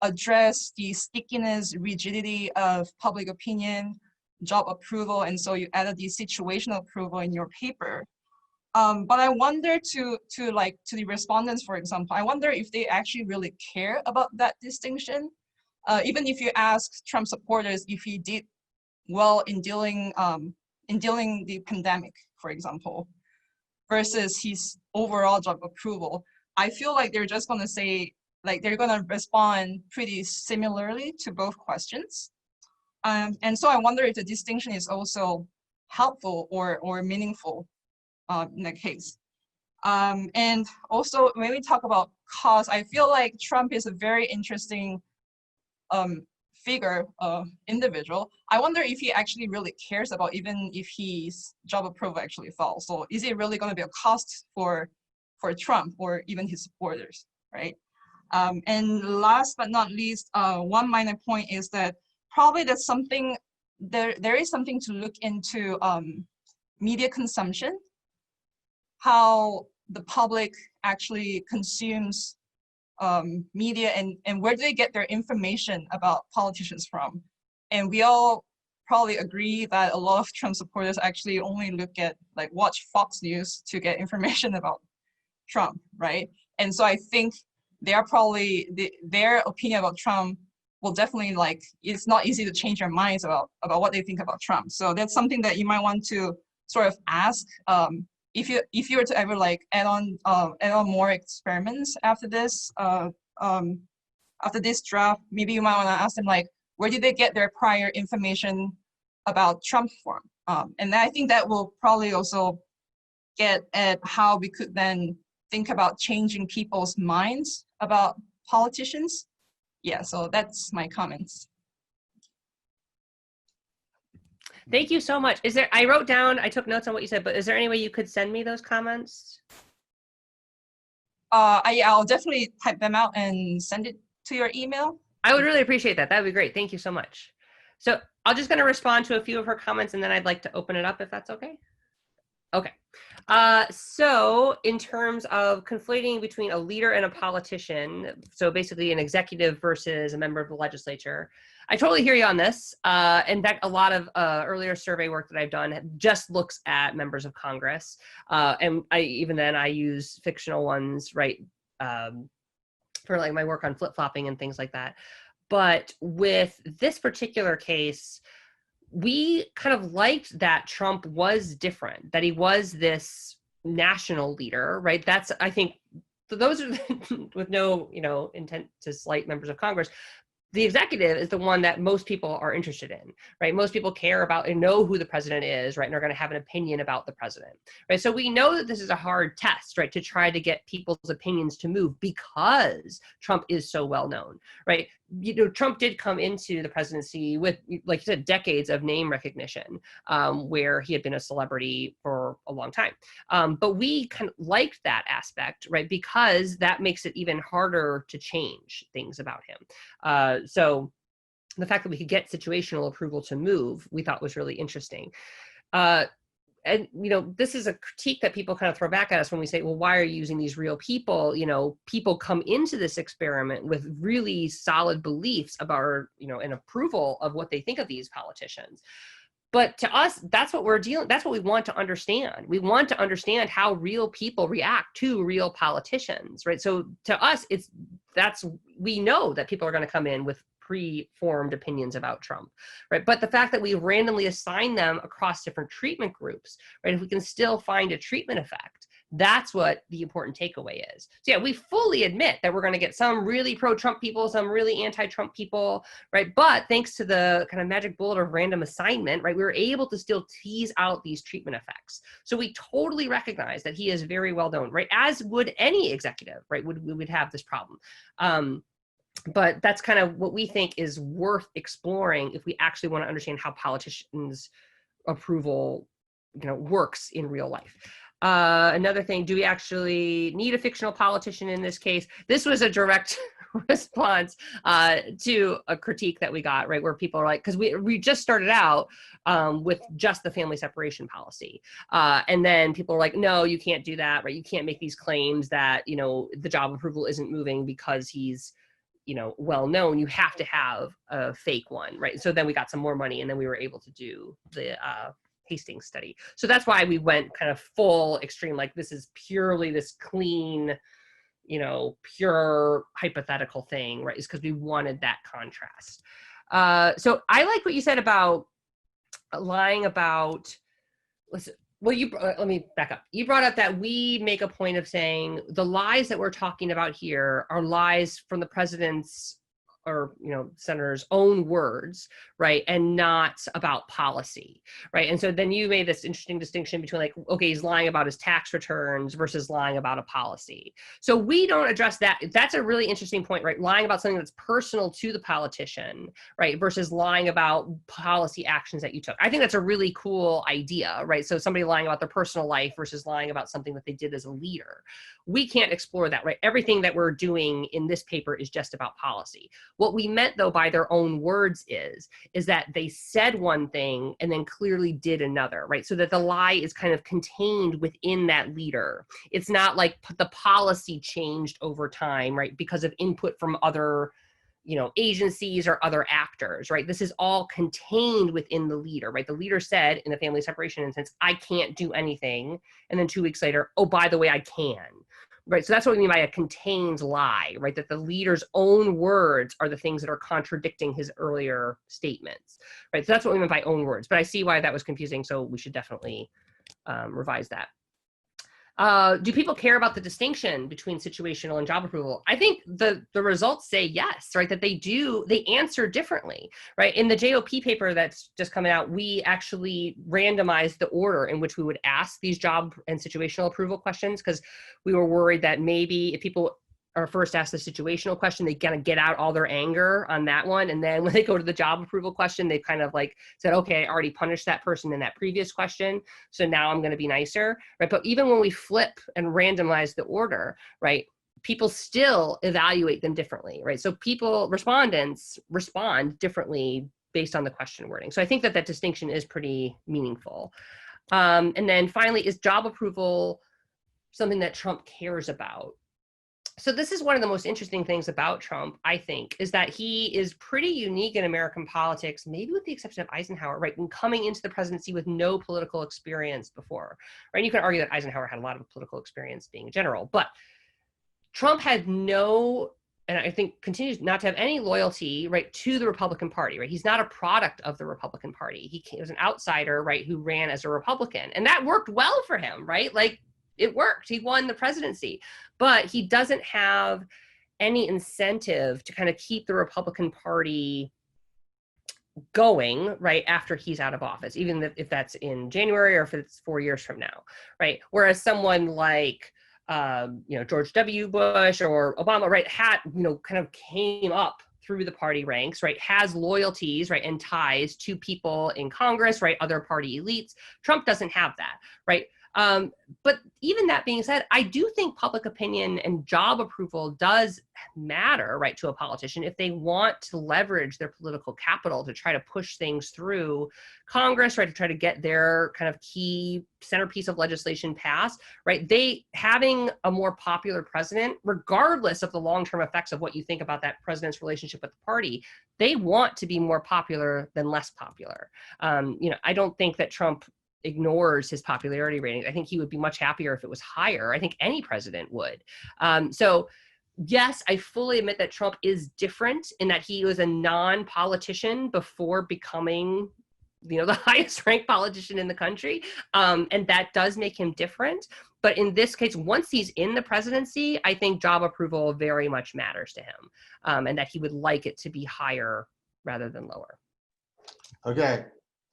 S3: address the stickiness, rigidity of public opinion, job approval, and so you added the situational approval in your paper. But I wonder to the respondents, for example, I wonder if they actually really care about that distinction. Even if you ask Trump supporters if he did well in dealing the pandemic, for example, versus his overall job approval, I feel like they're just going to say, like they're going to respond pretty similarly to both questions. And so I wonder if the distinction is also helpful or meaningful in that case. And also when we talk about cost, I feel like Trump is a very interesting figure, individual. I wonder if he actually really cares about even if his job approval actually falls. So is it really going to be a cost for Trump or even his supporters, right? And last but not least, one minor point is that probably that's something, there is something to look into media consumption, how the public actually consumes media and where do they get their information about politicians from. And we all probably agree that a lot of Trump supporters actually only look at, like watch Fox News to get information about Trump, right? And so I think they are probably, their opinion about Trump will definitely, like, it's not easy to change their minds about what they think about Trump. So that's something that you might want to sort of ask if you were to ever like add on more experiments after this draft. Maybe you might want to ask them like, where did they get their prior information about Trump form. And I think that will probably also get at how we could then think about changing people's minds about politicians. Yeah, so that's my comments.
S1: Thank you so much. Is there, I wrote down, I took notes on what you said, but is there any way you could send me those comments?
S3: I'll definitely type them out and send it to your email.
S1: I would really appreciate that. That would be great. Thank you so much. So I'm just going to respond to a few of her comments, and then I'd like to open it up if that's okay. Okay. So in terms of conflating between a leader and a politician, so basically an executive versus a member of the legislature, I totally hear you on this. In fact, a lot of earlier survey work that I've done just looks at members of Congress. And even then I use fictional ones, right? For like my work on flip-flopping and things like that. But with this particular case, we kind of liked that Trump was different, that he was this national leader, right? That's, I think, those are with no, intent to slight members of Congress. The executive is the one that most people are interested in, right? Most people care about and know who the president is, right? And are going to have an opinion about the president, right? So we know that this is a hard test, right? To try to get people's opinions to move because Trump is so well known, right? Trump did come into the presidency with, like you said, decades of name recognition, where he had been a celebrity for a long time. But we kind of liked that aspect, right? Because that makes it even harder to change things about him. So the fact that we could get situational approval to move, we thought was really interesting. And, this is a critique that people kind of throw back at us when we say, well, why are you using these real people? People come into this experiment with really solid beliefs about, an approval of what they think of these politicians. But to us, that's what that's what we want to understand. We want to understand how real people react to real politicians, right? So to us, we know that people are going to come in with pre-formed opinions about Trump, right? But the fact that we randomly assign them across different treatment groups, right? If we can still find a treatment effect, that's what the important takeaway is. So yeah, we fully admit that we're going to get some really pro-Trump people, some really anti-Trump people, right? But thanks to the kind of magic bullet of random assignment, right, we were able to still tease out these treatment effects. So we totally recognize that he is very well known, right? As would any executive, right? We would have this problem. But that's kind of what we think is worth exploring if we actually want to understand how politicians' approval, works in real life. Another thing, do we actually need a fictional politician in this case? This was a direct response to a critique that we got, right, where people are like, because we just started out with just the family separation policy. And then people are like, no, you can't do that, right? You can't make these claims that, the job approval isn't moving because he's well known. You have to have a fake one, right? So then we got some more money, and then we were able to do the Hastings study. So that's why we went kind of full extreme, like this is purely this clean, pure hypothetical thing, right? Is because we wanted that contrast. So I like what you said about lying about, well, let me back up. You brought up that we make a point of saying the lies that we're talking about here are lies from the president's or senator's own words, right, and not about policy, right? And so then you made this interesting distinction between like, okay, he's lying about his tax returns versus lying about a policy. So we don't address that. That's a really interesting point, right? Lying about something that's personal to the politician, right, versus lying about policy actions that you took. I think that's a really cool idea, right? So somebody lying about their personal life versus lying about something that they did as a leader. We can't explore that, right? Everything that we're doing in this paper is just about policy. What we meant, though, by their own words is that they said one thing and then clearly did another, right? So that the lie is kind of contained within that leader. It's not like the policy changed over time, right? Because of input from other, agencies or other actors, right? This is all contained within the leader, right? The leader said in the family separation instance, I can't do anything. And then 2 weeks later, oh, by the way, I can. Right, so that's what we mean by a contained lie, right? That the leader's own words are the things that are contradicting his earlier statements, right? So that's what we meant by own words. But I see why that was confusing, so we should definitely revise that. Do people care about the distinction between situational and job approval? I think the results say yes, right? That they answer differently, right? In the JOP paper that's just coming out, we actually randomized the order in which we would ask these job and situational approval questions, because we were worried that maybe if people are first asked the situational question, they kind of get out all their anger on that one. And then when they go to the job approval question, they kind of like said, okay, I already punished that person in that previous question, so now I'm going to be nicer, right? But even when we flip and randomize the order, right, people still evaluate them differently, right? So respondents respond differently based on the question wording. So I think that that distinction is pretty meaningful. And then finally, is job approval something that Trump cares about? So this is one of the most interesting things about Trump, I think, is that he is pretty unique in American politics, maybe with the exception of Eisenhower, right, in coming into the presidency with no political experience before, right? And you can argue that Eisenhower had a lot of political experience being a general, but Trump had no, and I think continues not to have any loyalty, right, to the Republican Party, right? He's not a product of the Republican Party. He was an outsider, right, who ran as a Republican, and that worked well for him, right? Like, it worked. He won the presidency, but he doesn't have any incentive to kind of keep the Republican Party going, right, after he's out of office, even if that's in January or if it's 4 years from now, right? Whereas someone like, George W. Bush or Obama, right, had, kind of came up through the party ranks, right, has loyalties, right, and ties to people in Congress, right, other party elites. Trump doesn't have that, right? But even that being said, I do think public opinion and job approval does matter, right, to a politician if they want to leverage their political capital to try to push things through Congress, right, to try to get their kind of key centerpiece of legislation passed, right? Having a more popular president, regardless of the long-term effects of what you think about that president's relationship with the party, they want to be more popular than less popular. I don't think that Trump ignores his popularity rating. I think he would be much happier if it was higher. I think any president would. So yes, I fully admit that Trump is different in that he was a non-politician before becoming, the highest ranked politician in the country. And that does make him different. But in this case, once he's in the presidency, I think job approval very much matters to him, and that he would like it to be higher rather than lower.
S2: Okay.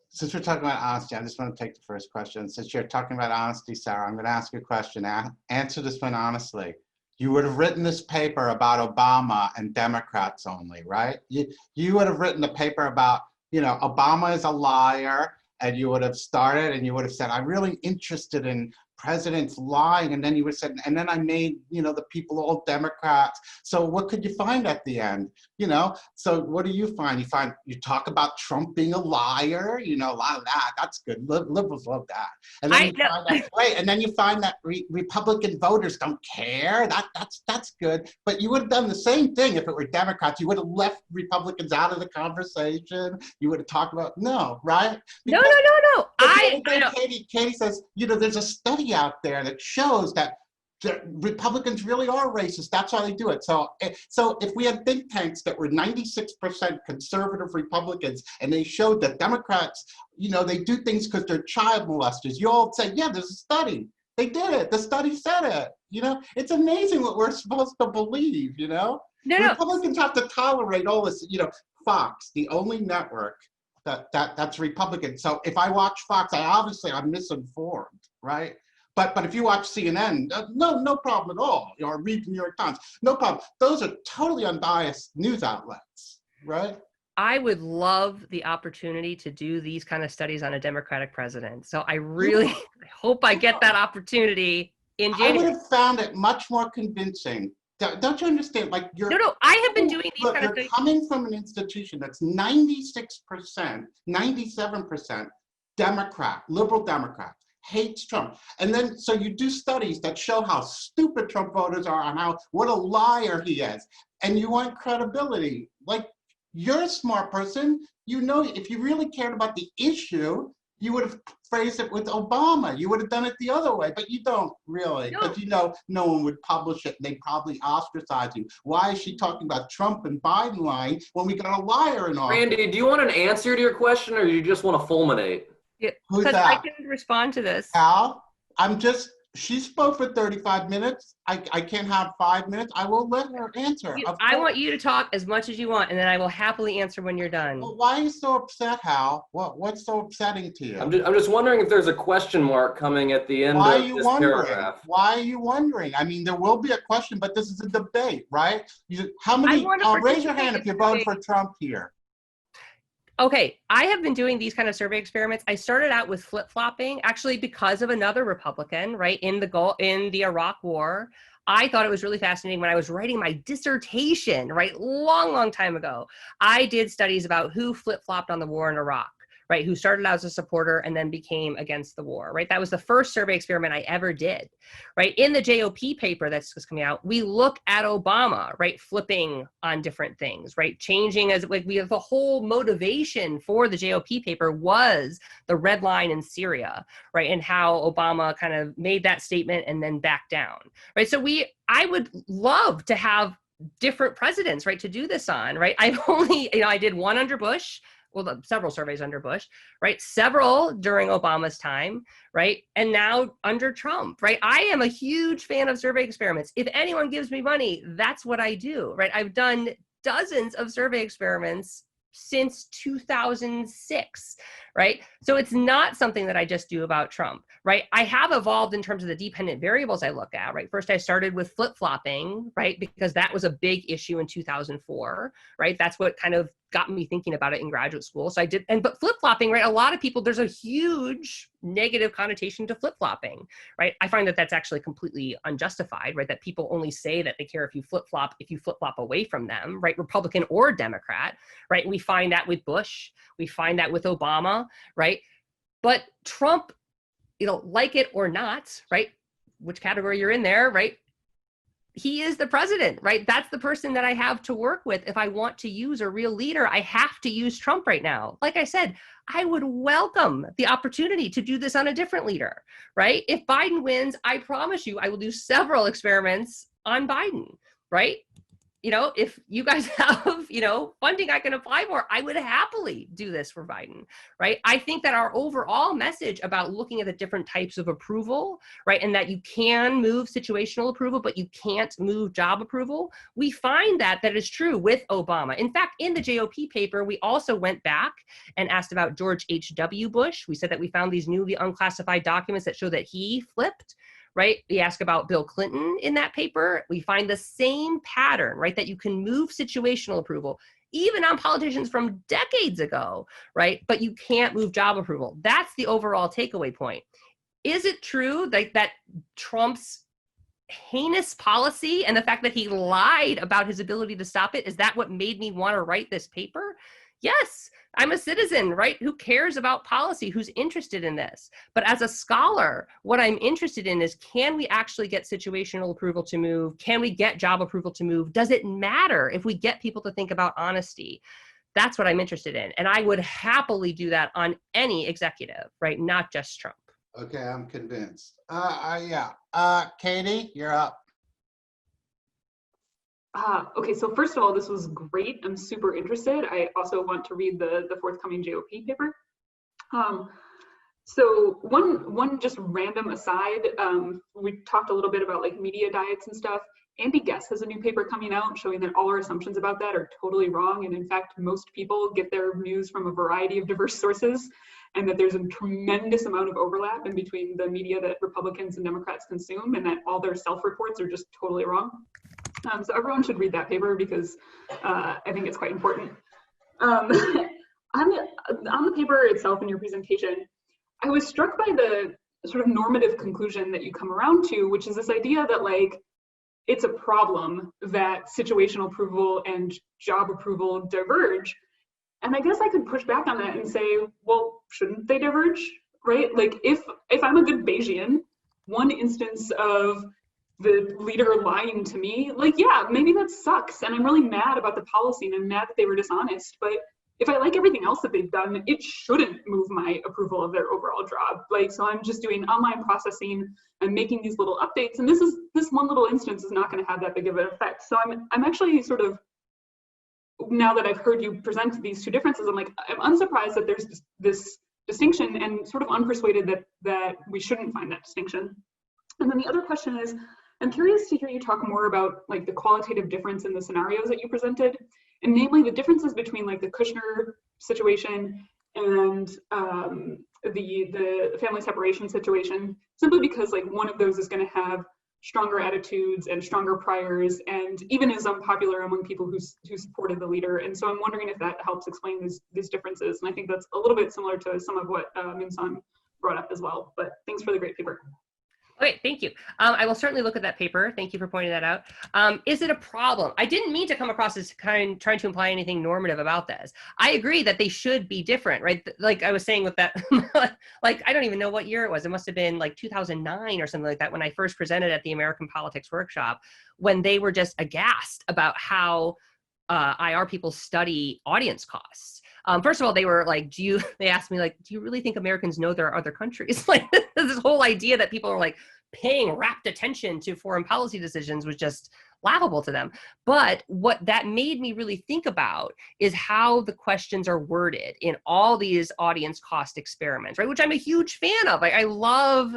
S2: Since we're talking about honesty, I just want to take the first question. Since you're talking about honesty, Sarah, I'm going to ask you a question. Answer this one honestly. You would have written this paper about Obama and Democrats only, right? You would have written a paper about, Obama is a liar, and you would have started and you would have said, I'm really interested in presidents lying, and then you would have said, and then I made, the people all Democrats. So what could you find at the end? So what do you find? You talk about Trump being a liar, a lot of that. That's good. Liberals love that. And then you find that Republican voters don't care. That's good. But you would have done the same thing if it were Democrats. You would have left Republicans out of the conversation. You would have talked about right?
S1: No.
S2: Katie says, there's a study out there that shows that Republicans really are racist. That's why they do it. So if we had think tanks that were 96% conservative Republicans, and they showed that Democrats, they do things because they're child molesters, you all say, yeah, there's a study. They did it. The study said it. It's amazing what we're supposed to believe. Republicans have to tolerate all this. Fox, the only network that's Republican. So if I watch Fox, I'm misinformed, right? But if you watch CNN, no problem at all. Or read the New York Times, no problem. Those are totally unbiased news outlets, right?
S1: I would love the opportunity to do these kind of studies on a Democratic president. So I really hope I get that opportunity in January.
S2: I would have found it much more convincing. Don't you understand? Like
S1: I have been doing these kind of
S2: things. You're coming from an institution that's 96%, 97% Democrat, liberal Democrat, hates Trump. And then, so you do studies that show how stupid Trump voters are and what a liar he is. And you want credibility. Like, you're a smart person. If you really cared about the issue, you would have phrased it with Obama. You would have done it the other way, but you don't really, because no one would publish it and they'd probably ostracize you. Why is she talking about Trump and Biden lying when we got a liar in office?
S4: Randy, do you want an answer to your question, or do you just want to fulminate?
S1: Yeah,
S2: who's that?
S1: I can respond to this.
S2: Al, I'm just She spoke for 35 minutes. I can't have 5 minutes. I will let her answer. Of
S1: I
S2: course.
S1: want you to talk as much as you want, and then I will happily answer when you're done.
S2: Well, why are you so upset, Hal? What's so upsetting to you?
S4: I'm just wondering if there's a question mark coming at the end
S2: Why are
S4: of
S2: you
S4: this
S2: wondering?
S4: paragraph.
S2: Why are you wondering? I mean, there will be a question, but this is a debate, right? How many? Raise your hand if you're voting for Trump here.
S1: Okay, I have been doing these kind of survey experiments. I started out with flip-flopping, actually because of another Republican, right, in the Iraq War. I thought it was really fascinating when I was writing my dissertation, right, long time ago. I did studies about who flip-flopped on the war in Iraq, right, who started out as a supporter and then became against the war, right? That was the first survey experiment I ever did, right? In the JOP paper that's just coming out, we look at Obama, right, flipping on different things, right, changing as like we have the whole motivation for the JOP paper was the red line in Syria, right, and how Obama kind of made that statement and then backed down, right? So I would love to have different presidents, right, to do this on, right? I've only, I did one under Bush, well, several surveys under Bush, right? Several during Obama's time, right? And now under Trump, right? I am a huge fan of survey experiments. If anyone gives me money, that's what I do, right? I've done dozens of survey experiments since 2006, right? So it's not something that I just do about Trump, right? I have evolved in terms of the dependent variables I look at, right? First, I started with flip-flopping, right? Because that was a big issue in 2004, right? That's what kind of got me thinking about it in graduate school. So I did, but flip-flopping, right? A lot of people, there's a huge negative connotation to flip-flopping, right? I find that that's actually completely unjustified, right? That people only say that they care if you flip-flop away from them, right? Republican or Democrat, right? We find that with Bush, we find that with Obama, right? But Trump, like it or not, right? Which category you're in there, right? He is the president, right? That's the person that I have to work with. If I want to use a real leader, I have to use Trump right now. Like I said, I would welcome the opportunity to do this on a different leader, right? If Biden wins, I promise you, I will do several experiments on Biden, right? If you guys have, funding I can apply for, I would happily do this for Biden, right? I think that our overall message about looking at the different types of approval, right, and that you can move situational approval, but you can't move job approval, we find that is true with Obama. In fact, in the JOP paper, we also went back and asked about George H.W. Bush. We said that we found these newly unclassified documents that show that he flipped, right? We ask about Bill Clinton in that paper. We find the same pattern, right? That you can move situational approval, even on politicians from decades ago, right? But you can't move job approval. That's the overall takeaway point. Is it true that Trump's heinous policy and the fact that he lied about his ability to stop it, is that what made me want to write this paper? Yes, I'm a citizen, right? Who cares about policy, who's interested in this. But as a scholar, what I'm interested in is, can we actually get situational approval to move? Can we get job approval to move? Does it matter if we get people to think about honesty? That's what I'm interested in. And I would happily do that on any executive, right? Not just Trump.
S2: Okay, I'm convinced. Yeah. Katie, you're up.
S5: Okay, so first of all, this was great. I'm super interested. I also want to read the forthcoming JOP paper. So one just random aside, we talked a little bit about like media diets and stuff. Andy Guess has a new paper coming out showing that all our assumptions about that are totally wrong. And in fact, most people get their news from a variety of diverse sources, and that there's a tremendous amount of overlap in between the media that Republicans and Democrats consume, and that all their self-reports are just totally wrong. So everyone should read that paper because I think it's quite important. On the paper itself in your presentation, I was struck by the sort of normative conclusion that you come around to, which is this idea that like, it's a problem that situational approval and job approval diverge. And I guess I could push back on that and say, well, shouldn't they diverge, right? Like if I'm a good Bayesian, one instance of the leader lying to me, like, yeah, maybe that sucks. And I'm really mad about the policy and I'm mad that they were dishonest. But if I like everything else that they've done, it shouldn't move my approval of their overall job. Like, so I'm just doing online processing and making these little updates. And this one little instance is not going to have that big of an effect. So I'm actually sort of, now that I've heard you present these two differences, I'm unsurprised that there's this distinction, and sort of unpersuaded that we shouldn't find that distinction. And then the other question is, I'm curious to hear you talk more about like the qualitative difference in the scenarios that you presented, and namely the differences between like the Kushner situation and the family separation situation, simply because like one of those is going to have stronger attitudes and stronger priors, and even is unpopular among people who supported the leader. And so I'm wondering if that helps explain these differences. And I think that's a little bit similar to some of what Minseon brought up as well. But thanks for the great paper.
S1: Okay, thank you. I will certainly look at that paper. Thank you for pointing that out. Is it a problem? I didn't mean to come across as trying to imply anything normative about this. I agree that they should be different, right? Like I was saying with that, like I don't even know what year it was. It must have been like 2009 or something like that when I first presented at the American Politics Workshop, when they were just aghast about how IR people study audience costs. First of all, they were like, they asked me like, do you really think Americans know there are other countries? Like this whole idea that people are like paying rapt attention to foreign policy decisions was just laughable to them. But what that made me really think about is how the questions are worded in all these audience cost experiments, right? Which I'm a huge fan of. I love,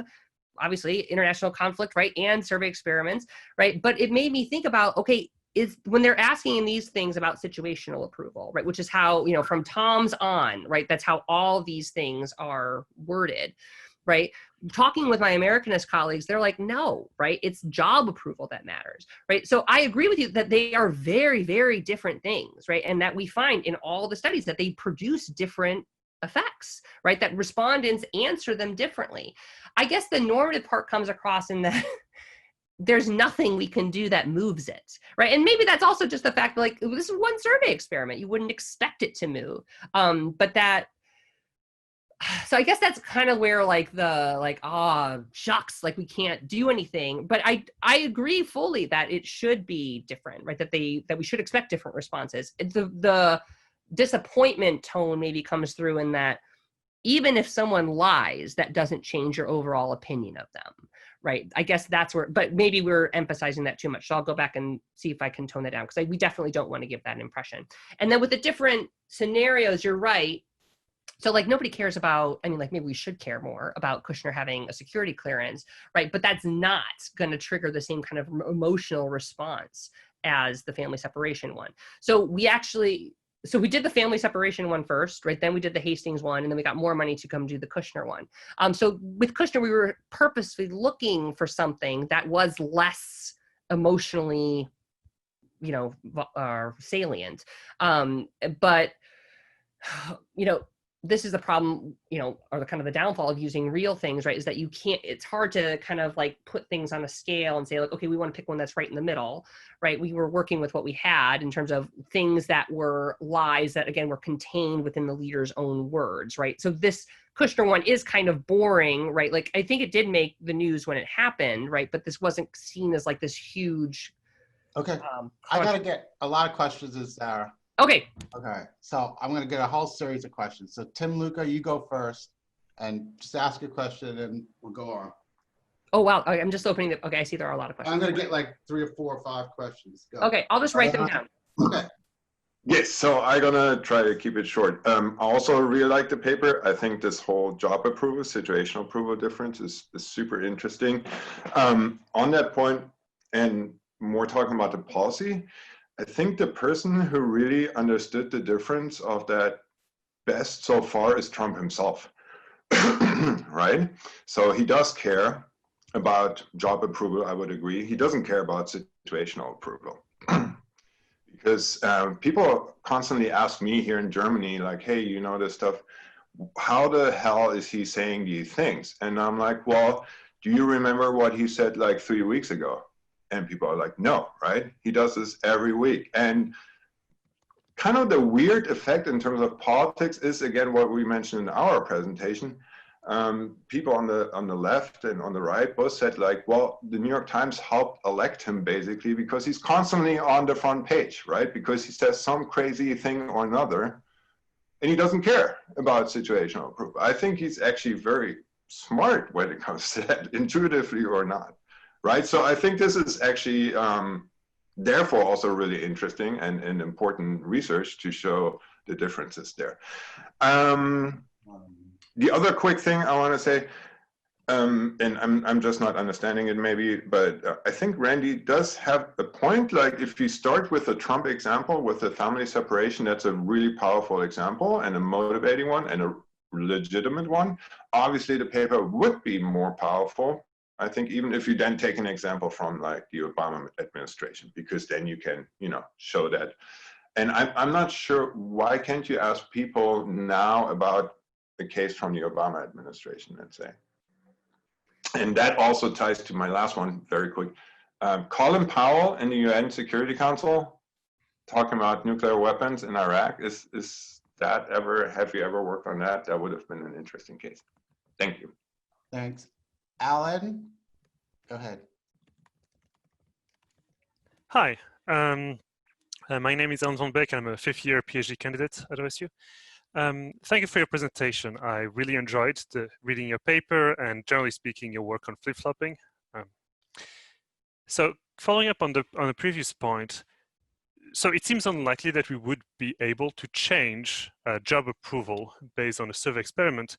S1: obviously, international conflict, right? And survey experiments, right? But it made me think about, okay, is when they're asking these things about situational approval, right? Which is how, from Tom's on, right? That's how all these things are worded, right? Talking with my Americanist colleagues, they're like, no, right? It's job approval that matters, right? So I agree with you that they are very, very different things, right? And that we find in all the studies that they produce different effects, right? That respondents answer them differently. I guess the normative part comes across in that there's nothing we can do that moves it, right? And maybe that's also just the fact that, like, this is one survey experiment. You wouldn't expect it to move. So I guess that's kind of where shucks, like we can't do anything. But I agree fully that it should be different, right? That we should expect different responses. The disappointment tone maybe comes through in that even if someone lies, that doesn't change your overall opinion of them, right? I guess that's where, but maybe we're emphasizing that too much. So I'll go back and see if I can tone that down, because we definitely don't want to give that impression. And then with the different scenarios, you're right. So like nobody cares about, like maybe we should care more about Kushner having a security clearance, right? But that's not going to trigger the same kind of emotional response as the family separation one. So we did the family separation one first, right? Then we did the Hastings one, and then we got more money to come do the Kushner one. So with Kushner, we were purposely looking for something that was less emotionally, salient. But this is the problem, or the kind of the downfall of using real things, right? Is that it's hard to kind of like put things on a scale and say like, okay, we want to pick one that's right in the middle, right? We were working with what we had in terms of things that were lies that, again, were contained within the leader's own words, right? So this Kushner one is kind of boring, right? Like, I think it did make the news when it happened, right? But this wasn't seen as like this huge.
S2: Okay, I got to get a lot of questions in, Sarah.
S1: Okay.
S2: Okay, so I'm going to get a whole series of questions. So Tim, Luca, you go first and just ask your question and we'll go on.
S1: Oh, wow. I'm just opening it. Okay, I see there are a lot of questions.
S2: I'm going to get like 3 or 4 or 5 questions. Go.
S1: Okay, I'll just write them down.
S2: Okay.
S6: Yes, so I'm gonna try to keep it short. I also really like the paper. I think this whole job approval, situational approval difference is super interesting. On that point, and more talking about the policy, I think the person who really understood the difference of that best so far is Trump himself, right? So he does care about job approval, I would agree. He doesn't care about situational approval. Because people constantly ask me here in Germany, like, hey, this stuff, how the hell is he saying these things? And I'm like, well, do you remember what he said like 3 weeks ago? And people are like, no, right? He does this every week. And kind of the weird effect in terms of politics is, again, what we mentioned in our presentation. People on the left and on the right both said like, well, the New York Times helped elect him basically because he's constantly on the front page, right? Because he says some crazy thing or another and he doesn't care about situational approval. I think he's actually very smart when it comes to that, intuitively or not, right? So I think this is actually therefore also really interesting and important research to show the differences there. The other quick thing I want to say, And I'm just not understanding it maybe, but I think Randy does have a point. Like if you start with a Trump example with the family separation, that's a really powerful example and a motivating one and a legitimate one. Obviously the paper would be more powerful, I think, even if you then take an example from like the Obama administration, because then you can, you know, show that. And I'm not sure, why can't you ask people now about the case from the Obama administration, let's say? And that also ties to my last one, very quick. Colin Powell in the UN Security Council talking about nuclear weapons in Iraq. Is that ever, have you ever worked on that? That would have been an interesting case. Thank you.
S2: Thanks. Alan, go ahead.
S7: Hi, my name is Alan van Beek. I'm a fifth-year PhD candidate at OSU. Thank you for your presentation. I really enjoyed reading your paper and, generally speaking, your work on flip-flopping. So following up on the previous point, so it seems unlikely that we would be able to change job approval based on a survey experiment.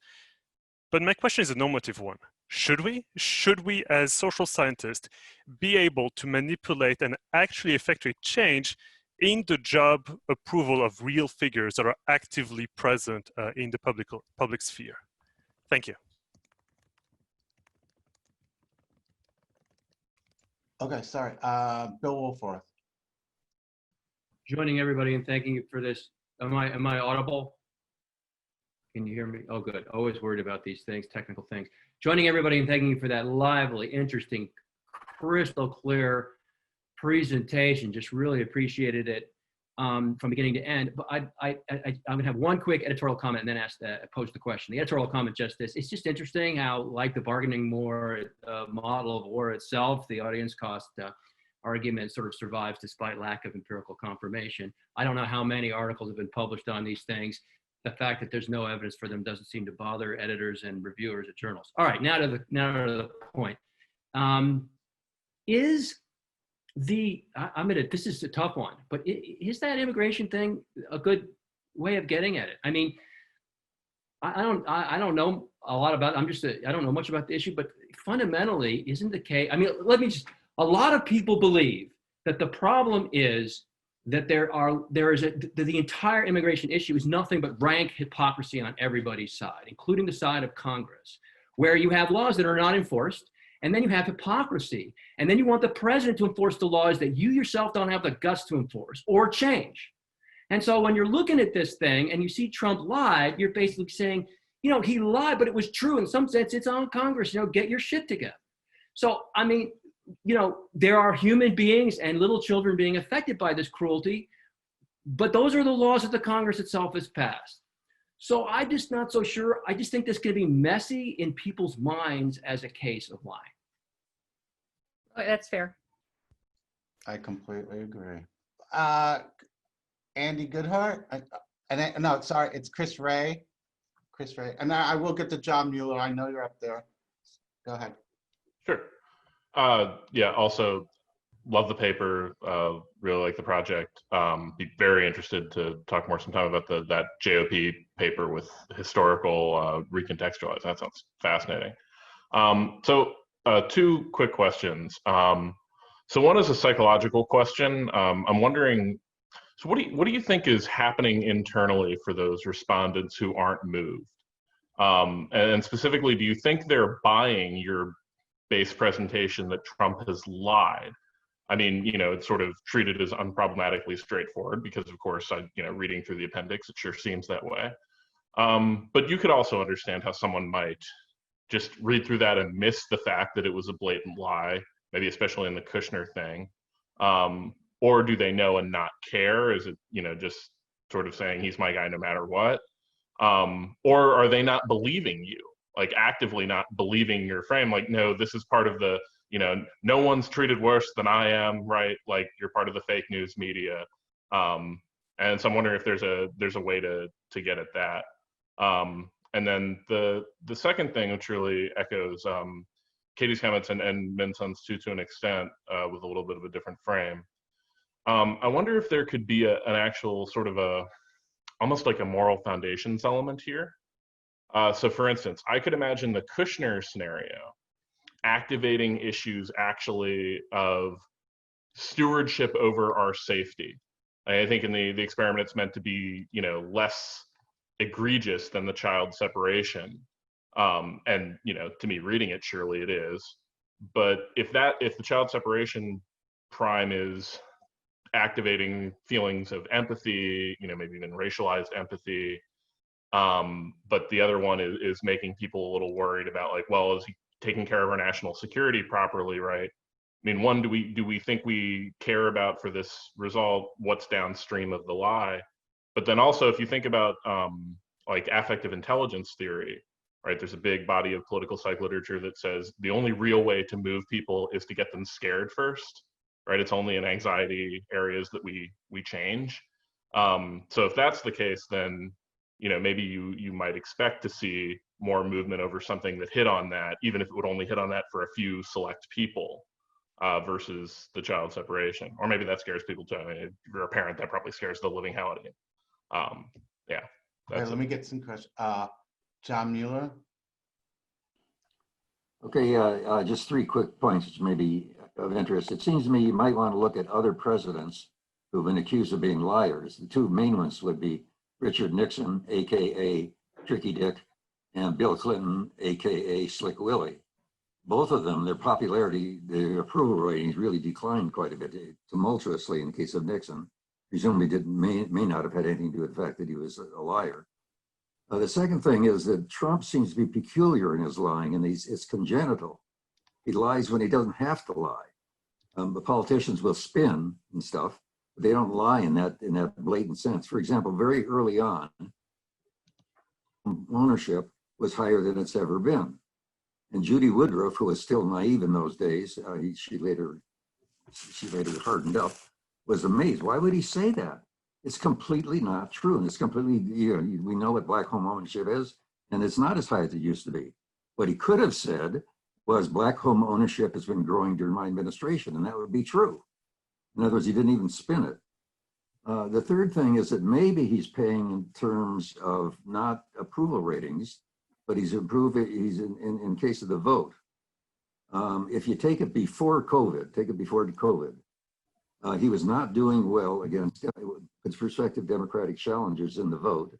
S7: But my question is a normative one. Should we? Should we, as social scientists, be able to manipulate and actually effectuate change in the job approval of real figures that are actively present in the public sphere? Thank you.
S2: Okay, sorry. Bill Woolforth.
S8: Joining everybody and thanking you for this. Am I audible? Can you hear me? Oh, good. Always worried about these things, technical things. Joining everybody and thanking you for that lively, interesting, crystal clear presentation. Just really appreciated it from beginning to end. But I'm gonna have one quick editorial comment and then pose the question. The editorial comment, just this: it's just interesting how, like the bargaining model of war itself, the audience cost argument sort of survives despite lack of empirical confirmation. I don't know how many articles have been published on these things. The fact that there's no evidence for them doesn't seem to bother editors and reviewers of journals. All right, now to the point. This is a tough one, but is that immigration thing a good way of getting at it? I mean, I don't know a lot about it. I don't know much about the issue, but fundamentally, isn't the case? I mean, a lot of people believe that the problem is that the entire immigration issue is nothing but rank hypocrisy on everybody's side, including the side of Congress, where you have laws that are not enforced, and then you have hypocrisy, and then you want the president to enforce the laws that you yourself don't have the guts to enforce or change. And so when you're looking at this thing and you see Trump lied, you're basically saying, you know, he lied, but it was true. In some sense, it's on Congress, you know, get your shit together. So, I mean, you know, there are human beings and little children being affected by this cruelty, but those are the laws that the Congress itself has passed. So I'm just not so sure. I just think this could be messy in people's minds as a case of lying.
S1: That's fair.
S2: I completely agree. Andy Goodhart, no, sorry, it's Chris Ray. Chris Ray, and I will get to John Mueller. I know you're up there. Go ahead.
S9: Sure. Yeah, also love the paper, really like the project. Be very interested to talk more sometime about that JOP paper with historical recontextualized. That sounds fascinating. So two quick questions. So one is a psychological question. I'm wondering, so what do you think is happening internally for those respondents who aren't moved? And specifically, do you think they're buying your base presentation that Trump has lied? I mean, you know, it's sort of treated as unproblematically straightforward because, of course, reading through the appendix, it sure seems that way. But you could also understand how someone might just read through that and miss the fact that it was a blatant lie, maybe especially in the Kushner thing. Or do they know and not care? Is it, you know, just sort of saying he's my guy no matter what? Or are they not believing you? Like actively not believing your frame, like, no, this is part of the, you know, no one's treated worse than I am, right? Like you're part of the fake news media. And so I'm wondering if there's a way to get at that. And then the second thing, which really echoes Katie's comments and Minseon's to an extent, with a little bit of a different frame. I wonder if there could be an actual sort of almost like a moral foundations element here. So for instance, I could imagine the Kushner scenario activating issues actually of stewardship over our safety. I think in the experiment, it's meant to be, you know, less egregious than the child separation. And, you know, to me, reading it, surely it is. But if the child separation prime is activating feelings of empathy, you know, maybe even racialized empathy, but the other one is making people a little worried about, like, well, is he taking care of our national security properly, right? I mean, one, do we think we care about for this result what's downstream of the lie? But then also, if you think about like affective intelligence theory, right? There's a big body of political psych literature that says the only real way to move people is to get them scared first, right? It's only in anxiety areas that we change. So if that's the case, then, you know, maybe you might expect to see more movement over something that hit on that, even if it would only hit on that for a few select people, versus the child separation. Or maybe that scares people too. I mean, if you're a parent, that probably scares the living hell out of you. Yeah.
S2: Okay, let me get some questions. John Mueller.
S10: Okay, just 3 quick points which may be of interest. It seems to me you might want to look at other presidents who've been accused of being liars. The 2 main ones would be Richard Nixon, AKA Tricky Dick, and Bill Clinton, AKA Slick Willie. Both of them, their popularity, their approval ratings really declined quite a bit, tumultuously in the case of Nixon. Presumably may not have had anything to do with the fact that he was a liar. The second thing is that Trump seems to be peculiar in his lying, and it's congenital. He lies when he doesn't have to lie. The politicians will spin and stuff, but they don't lie in that blatant sense. For example, very early on, ownership was higher than it's ever been. And Judy Woodruff, who was still naive in those days, she later hardened up, was amazed. Why would he say that? It's completely not true. And it's completely, we know what black home ownership is, and it's not as high as it used to be. What he could have said was black home ownership has been growing during my administration, and that would be true. In other words, he didn't even spin it. The third thing is that maybe he's paying in terms of not approval ratings, but he's in case of the vote. If you take it before COVID, he was not doing well against prospective Democratic challengers in the vote,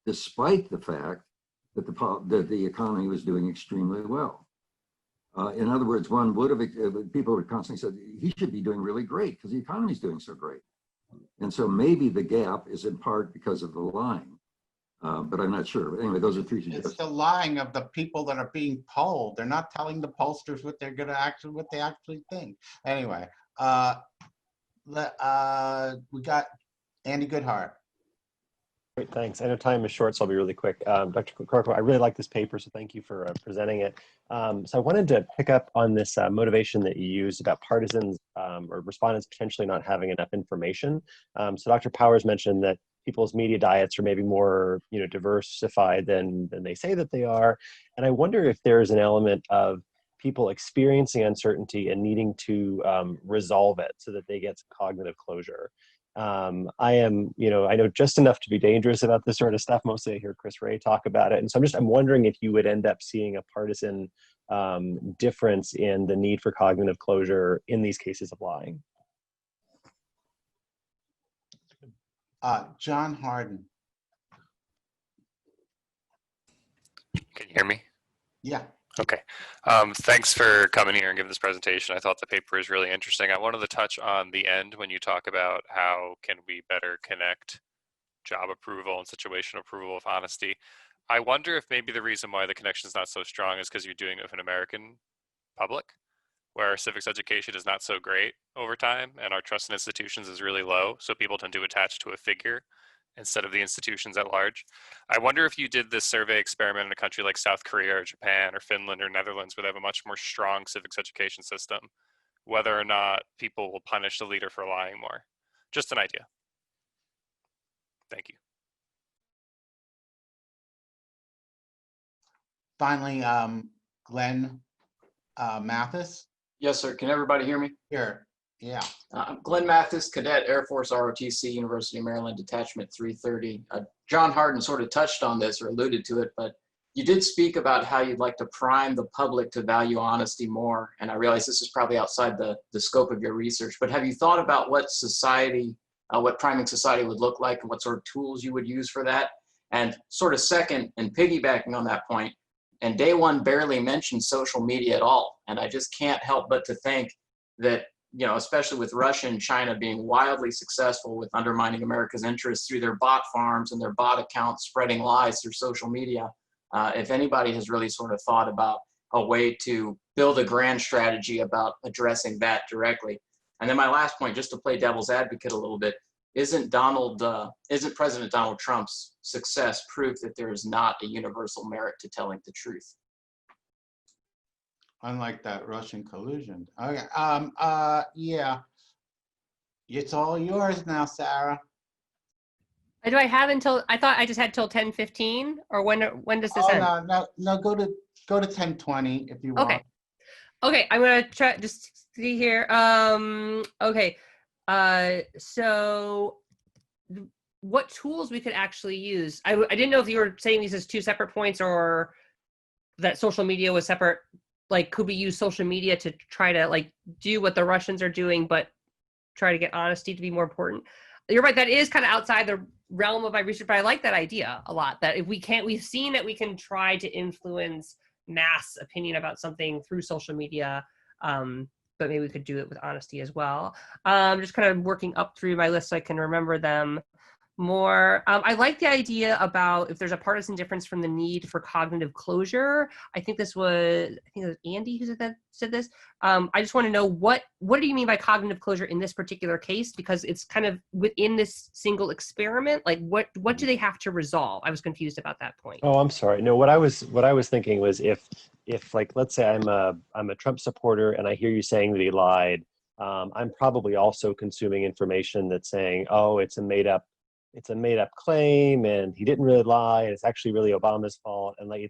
S10: despite the fact that the economy was doing extremely well. In other words, people would constantly say he should be doing really great because the economy is doing so great. And so maybe the gap is in part because of the lying, but I'm not sure. But anyway, those are 3 suggestions.
S2: It's the lying of the people that are being polled. They're not telling the pollsters what they actually think. Anyway, we got Andy Goodhart.
S11: Great, thanks. I know time is short, so I'll be really quick. Dr. Croco, I really like this paper, so thank you for presenting it. So I wanted to pick up on this motivation that you used about partisans or respondents potentially not having enough information. So Dr. Powers mentioned that people's media diets are maybe more, diversified than they say that they are. And I wonder if there's an element of people experiencing uncertainty and needing to resolve it so that they get some cognitive closure. I am, I know just enough to be dangerous about this sort of stuff. Mostly I hear Chris Ray talk about it. And so I'm wondering if you would end up seeing a partisan difference in the need for cognitive closure in these cases of lying.
S2: John Harden.
S12: Can you hear me?
S2: Yeah.
S12: Okay. Thanks for coming here and giving this presentation. I thought the paper is really interesting. I wanted to touch on the end when you talk about how can we better connect job approval and situational approval with honesty. I wonder if maybe the reason why the connection is not so strong is because you're doing it with an American public, where civics education is not so great over time and our trust in institutions is really low. So people tend to attach to a figure instead of the institutions at large. I wonder if you did this survey experiment in a country like South Korea or Japan or Finland or Netherlands, where they have a much more strong civics education system, whether or not people will punish the leader for lying more. Just an idea. Thank you.
S2: Finally, Glenn Mathis.
S13: Yes, sir. Can everybody hear me?
S2: Here. Yeah.
S13: I'm Glenn Mathis, Cadet Air Force ROTC, University of Maryland, Detachment 330. John Harden sort of touched on this or alluded to it, but You did speak about how you'd like to prime the public to value honesty more. And I realize this is probably outside the scope of your research, but have you thought about what society, what priming society would look like and what sort of tools you would use for that? And sort of second, and piggybacking on that point, and day one barely mentioned social media at all. And I just can't help but to think that, you know, especially with Russia and China being wildly successful with undermining America's interests through their bot farms and their bot accounts spreading lies through social media, if anybody has really sort of thought about a way to build a grand strategy about addressing that directly. And then my last point, just to play devil's advocate a little bit, isn't President Donald Trump's success proof that there is not a universal merit to telling the truth?
S2: Unlike that Russian collusion. Okay. Yeah. It's all yours now, Sarah.
S1: Do I have until, I thought I just had till 10:15, or when does this end?
S2: No, go to 10:20 if you want.
S1: Okay. Okay, I'm gonna try, just see here. Okay. So what tools we could actually use? I didn't know if you were saying these as two separate points or that social media was separate. Like, could we use social media to try to like do what the Russians are doing, but try to get honesty to be more important? You're right, that is kind of outside the realm of my research, but I like that idea a lot, that if we can't, we've seen that we can try to influence mass opinion about something through social media, but maybe we could do it with honesty as well. Just kind of working up through my list so I can remember them more. I like the idea about if there's a partisan difference from the need for cognitive closure. I think it was Andy who said this. I just want to know what do you mean by cognitive closure in this particular case? Because it's kind of within this single experiment. Like what do they have to resolve? I was confused about that point.
S11: Oh, I'm sorry. No, what I was thinking was if like, let's say I'm a Trump supporter and I hear you saying that he lied, I'm probably also consuming information that's saying, oh, it's a made up claim and he didn't really lie and it's actually really Obama's fault. And like,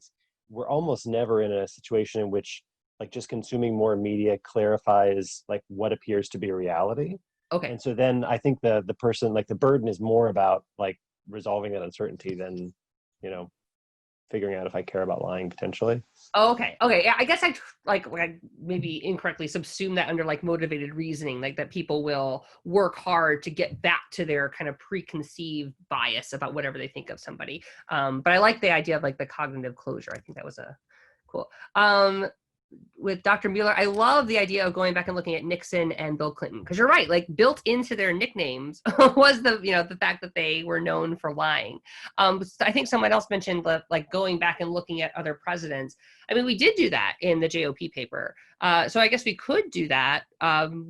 S11: we're almost never in a situation in which like just consuming more media clarifies like what appears to be a reality.
S1: Okay.
S11: And so then I think the person, like the burden is more about like resolving that uncertainty than, you know, figuring out if I care about lying potentially.
S1: Oh, okay. Okay. Yeah, I guess I maybe incorrectly subsume that under like motivated reasoning, like that people will work hard to get back to their kind of preconceived bias about whatever they think of somebody. But I like the idea of like the cognitive closure. I think that was cool. With Dr. Mueller, I love the idea of going back and looking at Nixon and Bill Clinton, because you're right, like built into their nicknames was the fact that they were known for lying. I think someone else mentioned like going back and looking at other presidents. I mean, we did do that in the JOP paper. So I guess we could do that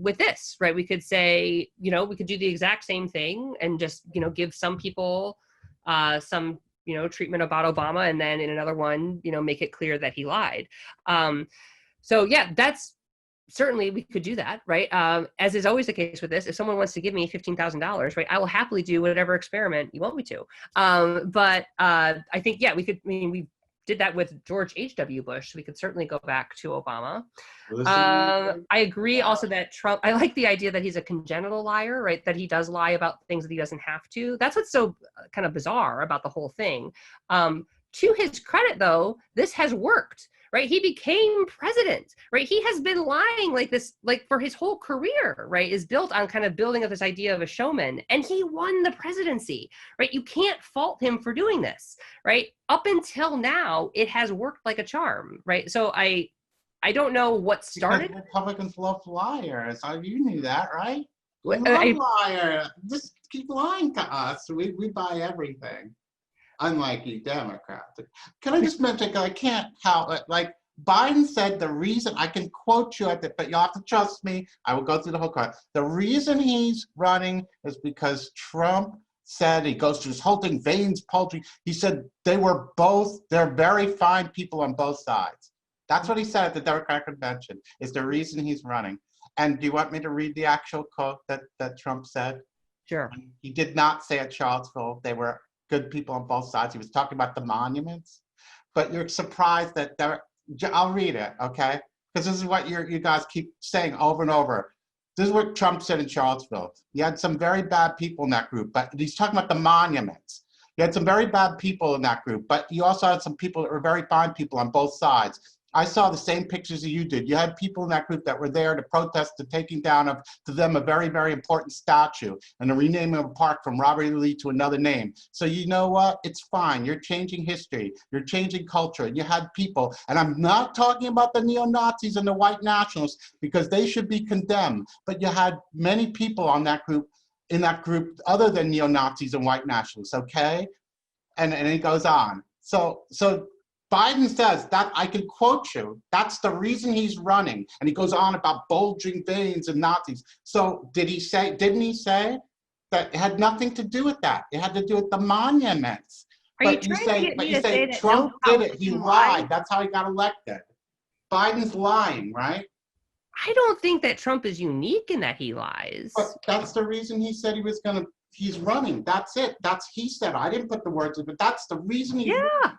S1: with this, right? We could say, we could do the exact same thing and just, give some people some treatment about Obama, and then in another one, make it clear that he lied. So yeah, that's certainly, we could do that, right? As is always the case with this, if someone wants to give me $15,000, right, I will happily do whatever experiment you want me to. But I think, yeah, we did that with George H.W. Bush. We could certainly go back to Obama. I agree also that Trump, I like the idea that he's a congenital liar, right? That he does lie about things that he doesn't have to. That's what's so kind of bizarre about the whole thing. To his credit, though, this has worked, right? He became president, right? He has been lying like this, like for his whole career, right? Is built on kind of building up this idea of a showman, and he won the presidency, right? You can't fault him for doing this, right? Up until now, it has worked like a charm, right? So I don't know what started.
S2: Because Republicans love liars. You knew that, right? We
S1: What-
S2: love liars. Just keep lying to us. We buy everything. Unlike you Democrats. Can I just mention, I can't help it. Like Biden said, the reason, I can quote you at it, but you'll have to trust me. I will go through the whole quote. The reason he's running is because Trump said, he goes through this whole thing, veins, poultry. He said they're very fine people on both sides. That's what he said at the Democratic convention, is the reason he's running. And do you want me to read the actual quote that Trump said?
S1: Sure.
S2: He did not say at Charlottesville they were good people on both sides. He was talking about the monuments, but you're surprised that I'll read it, okay? Because this is what you guys keep saying over and over. This is what Trump said in Charlottesville. He had some very bad people in that group, but he's talking about the monuments. You had some very bad people in that group, but you also had some people that were very fine people on both sides. I saw the same pictures that you did. You had people in that group that were there to protest the taking down of, to them, a very, very important statue and the renaming of a park from Robert E. Lee to another name. So you know what? It's fine. You're changing history. You're changing culture. You had people, and I'm not talking about the neo-Nazis and the white nationalists because they should be condemned, but you had many people on that group, in that group other than neo-Nazis and white nationalists, okay? And it goes on. So Biden says that, I can quote you, that's the reason he's running. And he goes on about bulging veins and Nazis. So didn't he say that it had nothing to do with that? It had to do with the monuments. But you say Trump did it, he lied. That's how he got elected. Biden's lying, right?
S1: I don't think that Trump is unique in that he lies.
S2: But that's the reason he said he's running. That's it. He said, I didn't put the words in, but that's the reason he's running.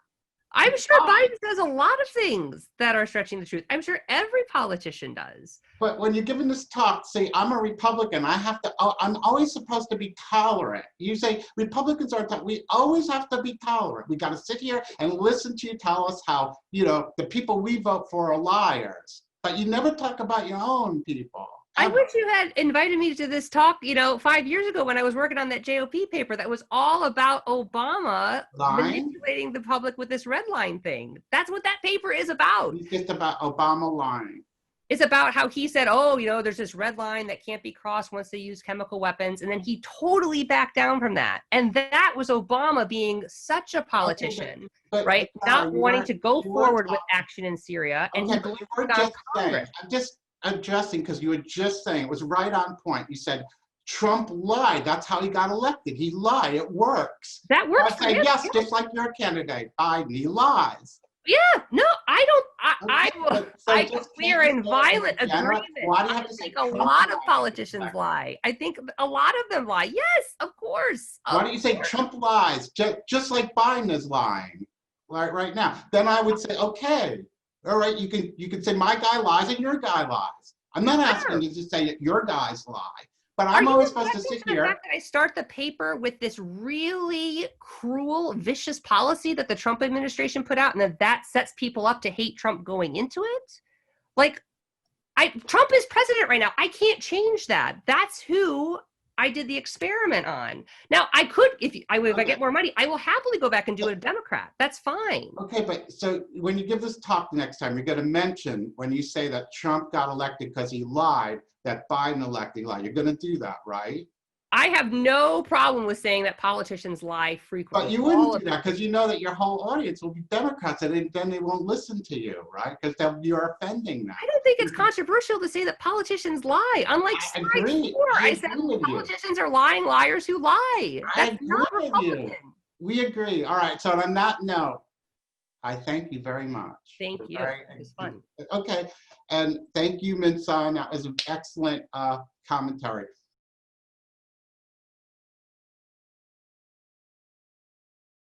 S1: I'm sure Biden does a lot of things that are stretching the truth. I'm sure every politician does.
S2: But when you're giving this talk, say, I'm a Republican, I'm always supposed to be tolerant. You say, Republicans are, we always have to be tolerant. We got to sit here and listen to you tell us how, the people we vote for are liars. But you never talk about your own people.
S1: I wish you had invited me to this talk, 5 years ago when I was working on that JOP paper that was all about Obama manipulating the public with this red line thing. That's what that paper is about.
S2: It's just about Obama lying.
S1: It's about how he said, there's this red line that can't be crossed once they use chemical weapons. And then he totally backed down from that. And that was Obama being such a politician, right? Not wanting to go forward with action in Syria. And he blamed it on Congress.
S2: I'm just addressing, because you were just saying, it was right on point. You said, Trump lied. That's how he got elected. He lied. It works.
S1: That works.
S2: I say, yes, just like your candidate, Biden. He lies.
S1: Yeah, no, I don't. I clear and violent agreement. I think a lot of politicians lie. I think a lot of them lie. Yes, of course.
S2: Why don't you say Trump lies, just like Biden is lying right now? Then I would say, okay, all right, you can say my guy lies and your guy lies. I'm not asking you to say that your guys lie. But I'm always supposed to sit here.
S1: The fact that I start the paper with this really cruel, vicious policy that the Trump administration put out, and that sets people up to hate Trump going into it. Trump is president right now. I can't change that. That's who I did the experiment on. Now, I could, if I get more money, I will happily go back and do it a Democrat. That's fine.
S2: Okay, but so when you give this talk next time, you're going to mention when you say that Trump got elected because he lied, that Biden elected lied. You're going to do that, right?
S1: I have no problem with saying that politicians lie frequently.
S2: But you wouldn't do that because you know that your whole audience will be Democrats, and then they won't listen to you, right? Because you're offending them.
S1: I don't think it's controversial to say that politicians lie. Unlike slide 4, I said politicians are lying liars who lie. That's not Republican.
S2: We agree. All right. So on that note, I thank you very much.
S1: Thank you. It was fun.
S2: Okay. And thank you, Minseon. That was an excellent commentary.